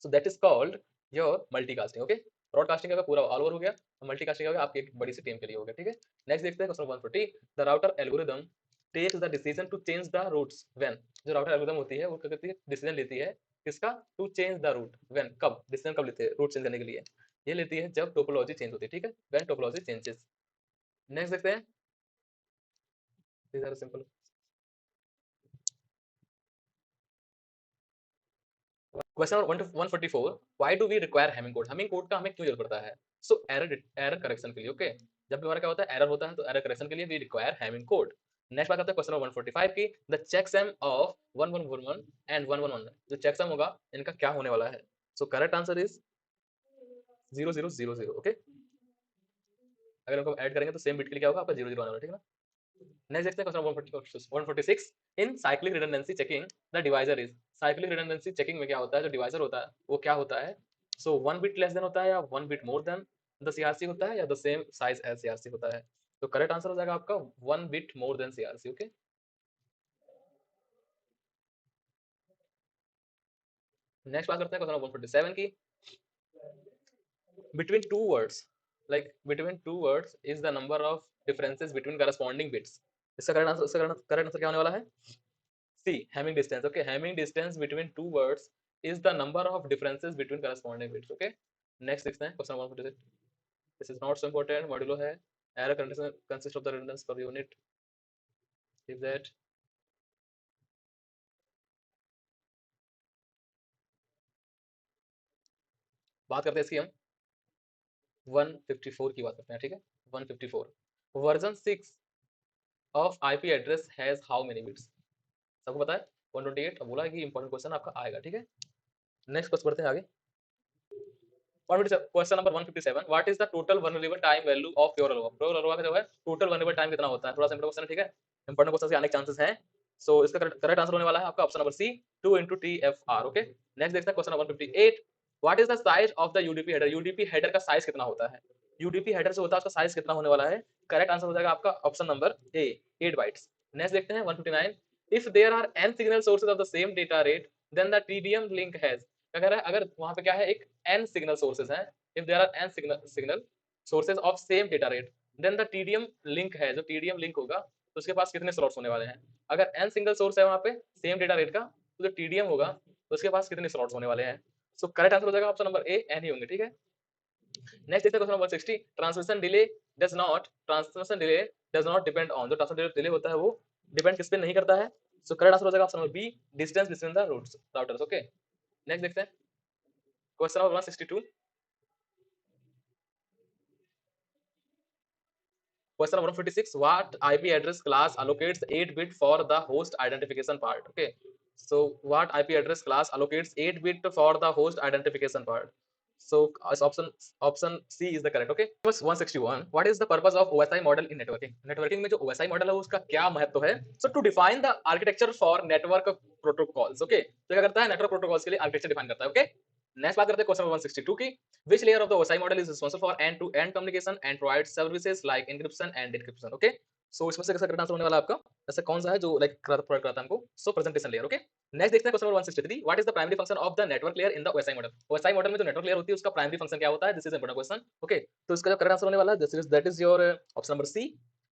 [SPEAKER 1] so that is called your multicasting, okay. Broadcasting का पूरा ऑल ओवर हो गया, मल्टीकास्टिंग का आपकी एक बड़ी सी टीम के लिए हो गया, ठीक है। नेक्स्ट देखते हैं question 140। The router algorithm takes the decision to change the routes when, जो राउटर एल्गोरिदम होती है वो क्या करती है, डिसीजन लेती है किसका, to change the route when, कब डिसीजन कब लेती है रूट चेंज करने के लिए, ये लेती है जब टोपोलॉजी चेंज होती है, ठीक है, व्हेन टोपोलॉजी चेंजेस। नेक्स्ट देखते हैं, these are simple। Question 144। Why do we require hamming code, hamming code का हमें क्यों जरूरत पड़ता है। सो एरर करेक्शन के लिए, ओके। जब भी हमारा क्या होता है, एरर होता है, तो एरर करेक्शन के लिए we require hamming code. Next बात करते हैं क्वेश्चन 145 की। द चेकसम ऑफ 1111 एंड 111, जो चेकसम होगा इनका क्या होने वाला है। So correct answer is 0000, okay. अगर इनको ऐड करेंगे तो सेम बिट के लिए क्या होगा आपका 00 आने वाला, ठीक है ना। नेक्स्ट देखते हैं question 146। In cyclic redundancy checking the divisor is, cyclic redundancy checking में क्या होता है, जो डिवाइजर होता है वो क्या होता है। So one bit less than होता है, या one bit more than the CRC होता है, या the same size as CRC होता है। तो करेक्ट आंसर हो जाएगा आपका one bit more than CRC, okay. Next बात करते हैं क्वेश्चन 147 की। Between two words, like between two words is the number of differences between corresponding bits, इसका करेक्ट आंसर क्या होने वाला है, सी, Hamming distance, okay। Hamming distance between two words is the number of differences between corresponding bits, okay। Next देखते हैं question 146। This is not so important, modulo है। Error consists of the redundance per unit, is that। बात करते हैं इसकी हम 154 की बात करते हैं, ठीक है। 154। Version 6 of IP address has how many bits, सबको पता है 128, अब बोला है कि इंपॉर्टेंट क्वेश्चन आपका आएगा, ठीक है। नेक्स्ट क्वेश्चन बढ़ते हैं आगे। Question number 157, what is the total vulnerable time value of pure Alva? Pure Alva का जो है टोटल वल्नरेबल टाइम कितना होता है? थोड़ा सा इंपॉर्टेंट क्वेश्चन है, ठीक है, इंपॉर्टेंट क्वेश्चन के आने के चांसेस हैं। सो इसका करेक्ट आंसर होने वाला है आपका option number C, 2 into TFR। Okay, next देखते हैं question number 58, what is the size of the UDP header? UDP header का साइज कितना होता है? यूडीपी हेडर जो होता है उसका साइज कितना होने वाला है? करेक्ट आंसर हो जाएगा आपका option number A, 8 bytes. Next देखते हैं 159, if there are n signal sources of the same data rate then the TDM link has, क्या कह रहा है, अगर वहां पे क्या है, एक n सिग्नल सोर्सेज हैं, if there are n signal sources of same data rate then the TDM link है, जो TDM लिंक होगा तो उसके पास कितने स्लॉट्स होने वाले हैं? अगर n सिंगल सोर्स है वहां पे सेम डेटा रेट का, तो जो TDM होगा तो उसके पास कितने स्लॉट्स होने वाले हैं? सो करेक्ट आंसर हो जाएगा ऑप्शन नंबर ए, n ही होंगे, ठीक है। नेक्स्ट देखते हैं question number 160, transmission delay does not depend on, जो ट्रांसमिशन डिले होता है वो डिपेंड किस पे नहीं करता है। सो करेक्ट आंसर हो जाएगा option number B, distance between the routers. Okay, next देखते हैं question number 162, question number 56, what IP address class allocates 8 bit for the host identification part? Okay, so what IP address class allocates 8 bit for the host identification part? So as option C is the correct. Okay, first 161, what is the purpose of OSI model in networking? Networking में जो OSI model है उसका क्या महत्व है? So to define the architecture for network protocols. Okay, तो क्या करता है, नेटवर्क प्रोटोकॉल्स के लिए आर्किटेक्चर डिफाइन करता है। ओके, नेक्स्ट बात करते हैं क्वेश्चन 162 की, which layer of the OSI model is responsible for end to end communication and provides services like encryption and decryption? Okay, so इसमें से कैसा करेक्ट आंसर होने वाला आपका, ऐसा कौन सा है जो लाइक प्रोवाइड करता है हमको? सो प्रेजेंटेशन लेयर। ओके, नेक्स्ट देखते हैं question number 163, what is the primary function of the network layer in the OSI model? OSI model में जो नेटवर्क लेयर होती है उसका प्राइमरी फंक्शन क्या होता है? This is important question. Okay, तो इसका जो करेक्ट आंसर होने वाला है that is your option number C,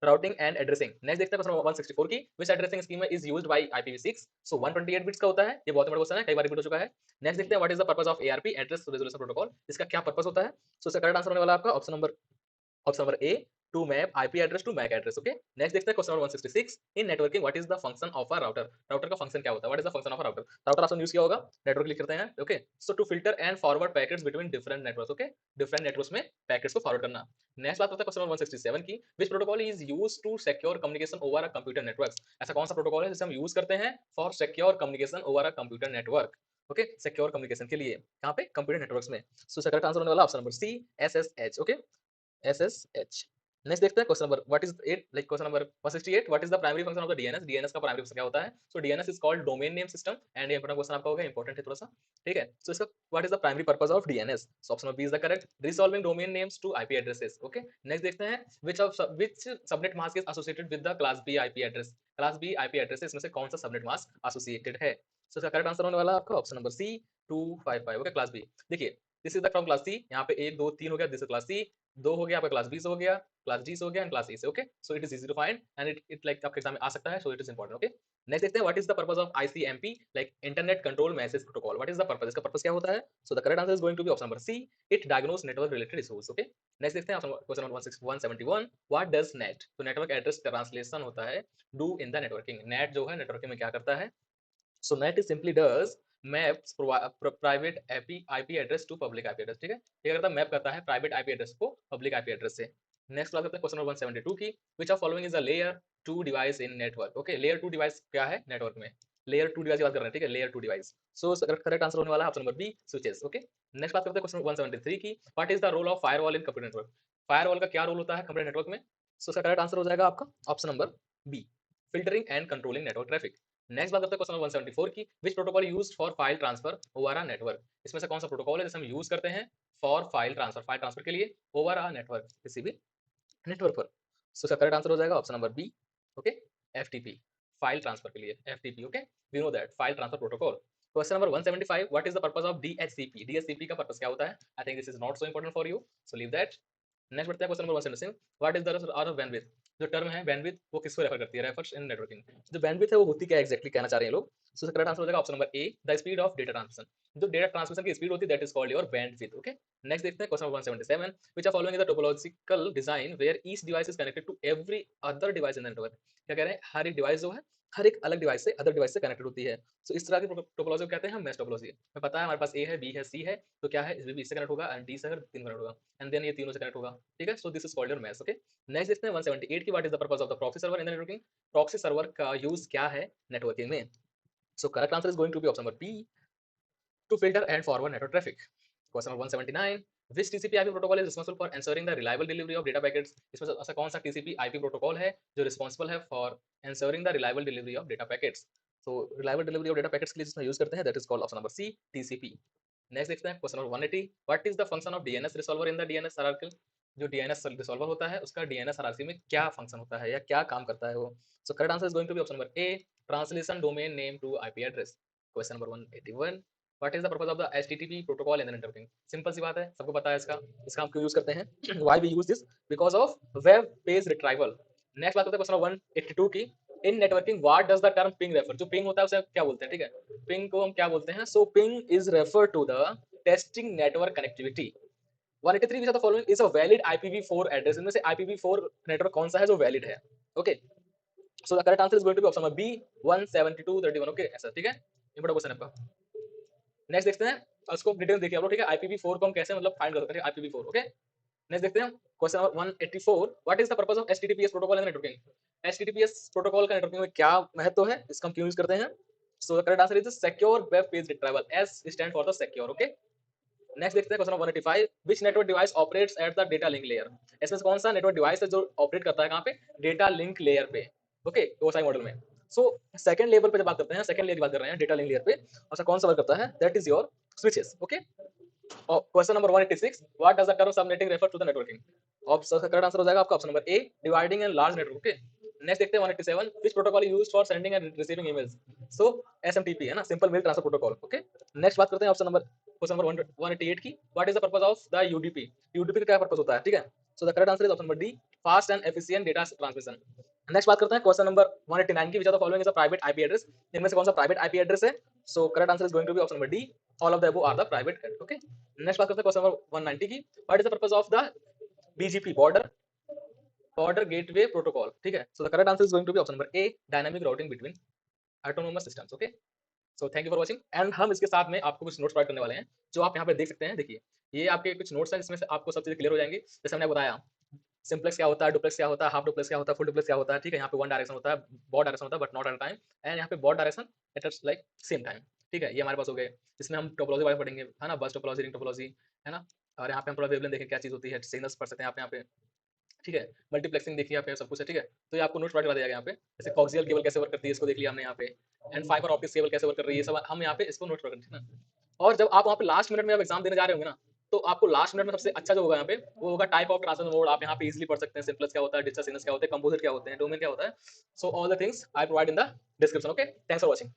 [SPEAKER 1] routing and addressing. Next देखते हैं क्वेश्चन 164 की, which addressing scheme is used by IPv6? So 128 bits का होता है, ये बहुत बड़ा क्वेश्चन है, कई बार रिपीट हो चुका है। नेक्स्ट देखते हैं what is the purpose of ARP, address resolution protocol? इसका क्या पर्पस होता है? सो इसका करेक्ट आंसर होने वाला आपका option number A, to map IP address to MAC address. Okay, next देखते हैं question number 166, in networking what is the function of a router? Router का फंक्शन क्या होता है? What is the function of a router? Router आपने use किया होगा, network लिख करते हैं। Okay, so to filter and forward packets between different networks. Okay, different networks में पैकेट्स को फॉरवर्ड करना। नेक्स्ट बात करते हैं क्वेश्चन नंबर 167 की, which protocol is used to secure communication over a computer network? ऐसा कौन सा प्रोटोकॉल है जिसे हम यूज करते हैं for secure communication over a computer network? Okay, secure communication के लिए कहां पे? कंप्यूटर नेटवर्क्स में। सो इसका करेक्ट आंसर होने वाला option number C, SSH। Okay, SSH। Next देखते हैं question number what is 8, like question number 168, what is the primary function of the DNS? DNS का प्राइमरी फंक्शन क्या होता है? So DNS is called domain name system, and ये important question आपका होगा, important है थोड़ा सा, ठीक है। सो इसका what is the primary purpose of DNS? So option number B is the correct, resolving domain names to IP addresses. Okay, next देखते हैं which subnet mask is associated with the class B IP address? Class B IP address इसमें से कौन सा subnet mask associated है? So इसका correct answer होने वाला है आपका option number C, 255। Okay, class B। देखिए, this is the from class C, यहाँ पे 1 2 3 हो गया, दिस इज क्लास C, 2 हो गया आपका क्लास B से हो गया, क्लास D से हो गया एंड क्लास A से। Okay, so it is easy to find and it like आपके एग्जाम में आ सकता है, so it is important. Okay, next देखते हैं what is the purpose of ICMP, like internet control message protocol? What is the purpose? इसका purpose क्या होता है? So the correct answer is going to be option number C, it diagnose network related issues. Okay, next देखते हैं question number 171, what does net, तो network address translation होता है, do in the networking? Net जो है networking में क्या करता है? So NAT is simply does maps private IP address to public IP address, ठीक है, ये करता है मैप करता है प्राइवेट IP एड्रेस को पब्लिक IP एड्रेस से। नेक्स्ट बात करते हैं क्वेश्चन नंबर 172 की, which of following is a layer 2 device in network? Okay, layer 2 device क्या है नेटवर्क में? लेयर 2 डिवाइस की बात कर रहे हैं, ठीक है, layer 2 device. So correct answer होने वाला है option number B, switches. Okay, next बात करते हैं क्वेश्चन 173 की, what is the role of firewall in computer network? Firewall का क्या रोल होता है कंप्यूटर नेटवर्क में? सो इसका करेक्ट आंसर हो जाएगा आपका option number B, filtering and controlling network traffic. Next बात करते हैं क्वेश्चन नंबर 174 की, which protocol used for file transfer over a network? इसमें से कौन सा प्रोटोकॉल है जिसे हम यूज करते हैं फॉर फाइल ट्रांसफर के लिए ओवर अ नेटवर्क, किसी भी नेटवर्क पर? सो इसका करेक्ट आंसर हो जाएगा option number B, okay, FTP, file transfer के लिए FTP। Okay, we know that file transfer protocol. Question number 175, what is the purpose of DHCP? DHCP का पर्पस क्या होता है? I think this is not so important for you, so leave that. Next बढ़ते हैं question number 176, what is the are of bandwidth? जो term है bandwidth वो किसको रेफर करती है? रेफर्स इन नेटवर्किंग। जो बैंडविड्थ है वो होती क्या एग्जैक्टली कहना चाह रहे हैं लोग? सो करेक्ट आंसर हो जाएगा option number A, the speed of data transmission. जो डेटा ट्रांसमिशन की स्पीड होती है that is called your bandwidth. Okay, next देखते हैं question number 177, which are following is the topological design where each device is connected to every other device in the network? क्या कह रहे हैं, हर एक डिवाइस जो है हर एक अलग डिवाइस से अदर डिवाइस से कनेक्टेड होती है। सो इस तरह की टोपोलॉजी को कहते हैं हम मैश टोपोलॉजी। हमें पता है हमारे पास ए है, बी है, सी है, तो क्या है इसमें भी इससे कनेक्ट होगा एंड डी से तीन कनेक्ट होगा एंड देन ये तीनों से कनेक्ट होगा, ठीक है। So this is called your mesh. Okay, next देखते हैं 178 की, what is the purpose of the proxy server in the networking? Proxy server का यूज क्या है नेटवर्किंग में? So correct answer is going to be option number B, to filter and forward network traffic. Question number 179, Which TCP IP protocol is responsible for ensuring the reliable delivery of data packets? इसमें से ऐसा कौन सा TCP IP protocol है जो responsible है for ensuring the reliable delivery of data packets? So reliable delivery of data packets के लिए जिसमें यूज करते हैं that is called option number C, TCP. Next देखते हैं question number 180. What is the function of DNS resolver in the DNS hierarchy? जो DNS resolver होता है उसका डीएनएस हायरार्की में क्या फंक्शन होता है या क्या काम करता है वो? So correct answer is going to be option number A, translation domain name to IP address. Question number 181. What is the purpose of the HTTP protocol in the networking? Simple सी बात है, सबको पता है इसका हम क्यों यूज करते हैं. Why we use this? Because of web page retrieval. Next बात करते हैं क्वेश्चन नंबर 182 की. In networking what does the term ping refer? जो पिंग होता है उसे क्या बोलते हैं? ठीक है, पिंग को हम क्या बोलते हैं? So ping is refer to the testing network connectivity. 183 which of the following is a valid IPv4 address? इनमें से IPv4 नेटवर्क कौन सा है जो वैलिड है? Okay, so the correct answer is going to be option number B, 17231. Okay, ऐसा ठीक है, इंपॉर्टेंट क्वेश्चन है आपका. नेक्स्ट देखते हैं, उसको डिटेल देखिए आप लोग. ठीक है, IPv4 को हम कैसे मतलब फाइंड कर सकते हैं? IPv4. ओके, नेक्स्ट देखते हैं question number 184. What is the purpose of HTTPS protocol in networking? HTTPS protocol का नेटवर्किंग में क्या महत्व है, इसका हम क्यों यूज करते हैं? सो the correct answer is secure web page retrieval. S stand for the secure. Okay, next देखते हैं question number 185. Which network device operates at the data link layer? इसमें से कौन सा नेटवर्क डिवाइस है जो ऑपरेट करता है कहाँ पे? डेटा लिंक लेयर पे. ओके, OSI मॉडल में. सो सेकंड लेवल पे जब बात करते हैं, सेकंड लेयर की बात कर रहे हैं डेटा लिंक लेयर पे, और कौन सा वर्क करता है? That is your switches. Okay, question number 186. What does the term subnetting refer to the networking? Option का करेक्ट आंसर हो जाएगा आपका option number A, dividing and large network. Okay, next देखते हैं 187. Which protocol used for sending and receiving emails? सो SMTP है ना, simple mail transfer protocol. Okay, next बात करते हैं ऑप्शन नंबर क्वेश्चन नंबर 188 की. What is the purpose of the UDP? UDP का क्या पर्पस होता है? ठीक है, so the correct answer is option number D, fast and efficient data transmission. Next बात करते हैं क्वेश्चन नंबर 189 की. Which of the following is a private IP address? इनमें से कौन सा प्राइवेट आईपी एड्रेस है? So correct answer is going to be option number D, all of the above are the private. Okay, next बात करते हैं question number 190 की. What is the purpose of the BGP border gateway protocol? ठीक है, so the correct answer is going to be option number A, dynamic routing between autonomous systems. Okay, so thank you for watching. And हम इसके साथ में आपको कुछ notes provide करने वाले हैं जो आप यहाँ पे देख सकते हैं. देखिए, ये आपके कुछ नोट्स हैं जिसमें से आपको सब चीजें क्लियर हो जाएंगी. जैसे हमने बताया सिंप्लेक्स क्या होता है, डुप्लेक्स क्या होता है, हाफ डुप्लेक्स क्या होता है, फुल डुप्लेक्स क्या होता है. ठीक है, यहाँ पे वन डायरेक्शन होता है, बॉड डायरेक्शन होता है but not at a time, and यहाँ पे both direction at like same time. ठीक है, ये हमारे पास हो गए. इसमें हम टोपोलॉजी बारे में पढ़ेंगे, है ना, बस टोपोलॉजी, रिंग टोपोलॉजी, है ना. और यहाँ पे हम थोड़ा वेवलेंथ देखें क्या चीज होती है, सिग्नल्स पढ़ सकते हैं आप यहाँ पे. ठीक है, मल्टीप्लेक्सिंग देखिए यहाँ पे सब कुछ है. ठीक है, तो ये आपको नोट्स प्रोवाइड करा दिया गया यहाँ पे. जैसे कॉक्सियल केबल कैसे वर्क करती है इसको देख लिया हमने यहाँ पे, एंड फाइबर ऑप्टिक्स केबल कैसे वर्क कर रही है, सब हम यहाँ पे इसको नोट प्रोवाइड करते हैं. और जब आप वहाँ पे लास्ट मिनट में जब एग्जाम देने जा रहे होंगे ना, तो आपको लास्ट मिनट में सबसे अच्छा जो होगा यहाँ पे वो होगा टाइप ऑफ ट्रांसफर मोड. आप यहाँ पे इजीली पढ़ सकते हैं सिंप्लेक्स क्या होता है, डिजिटल सिग्नल्स क्या होते हैं, कंपोजिट क्या होते हैं, डोमेन क्या होता है. So all the things I provide in the description. Okay, thanks for watching.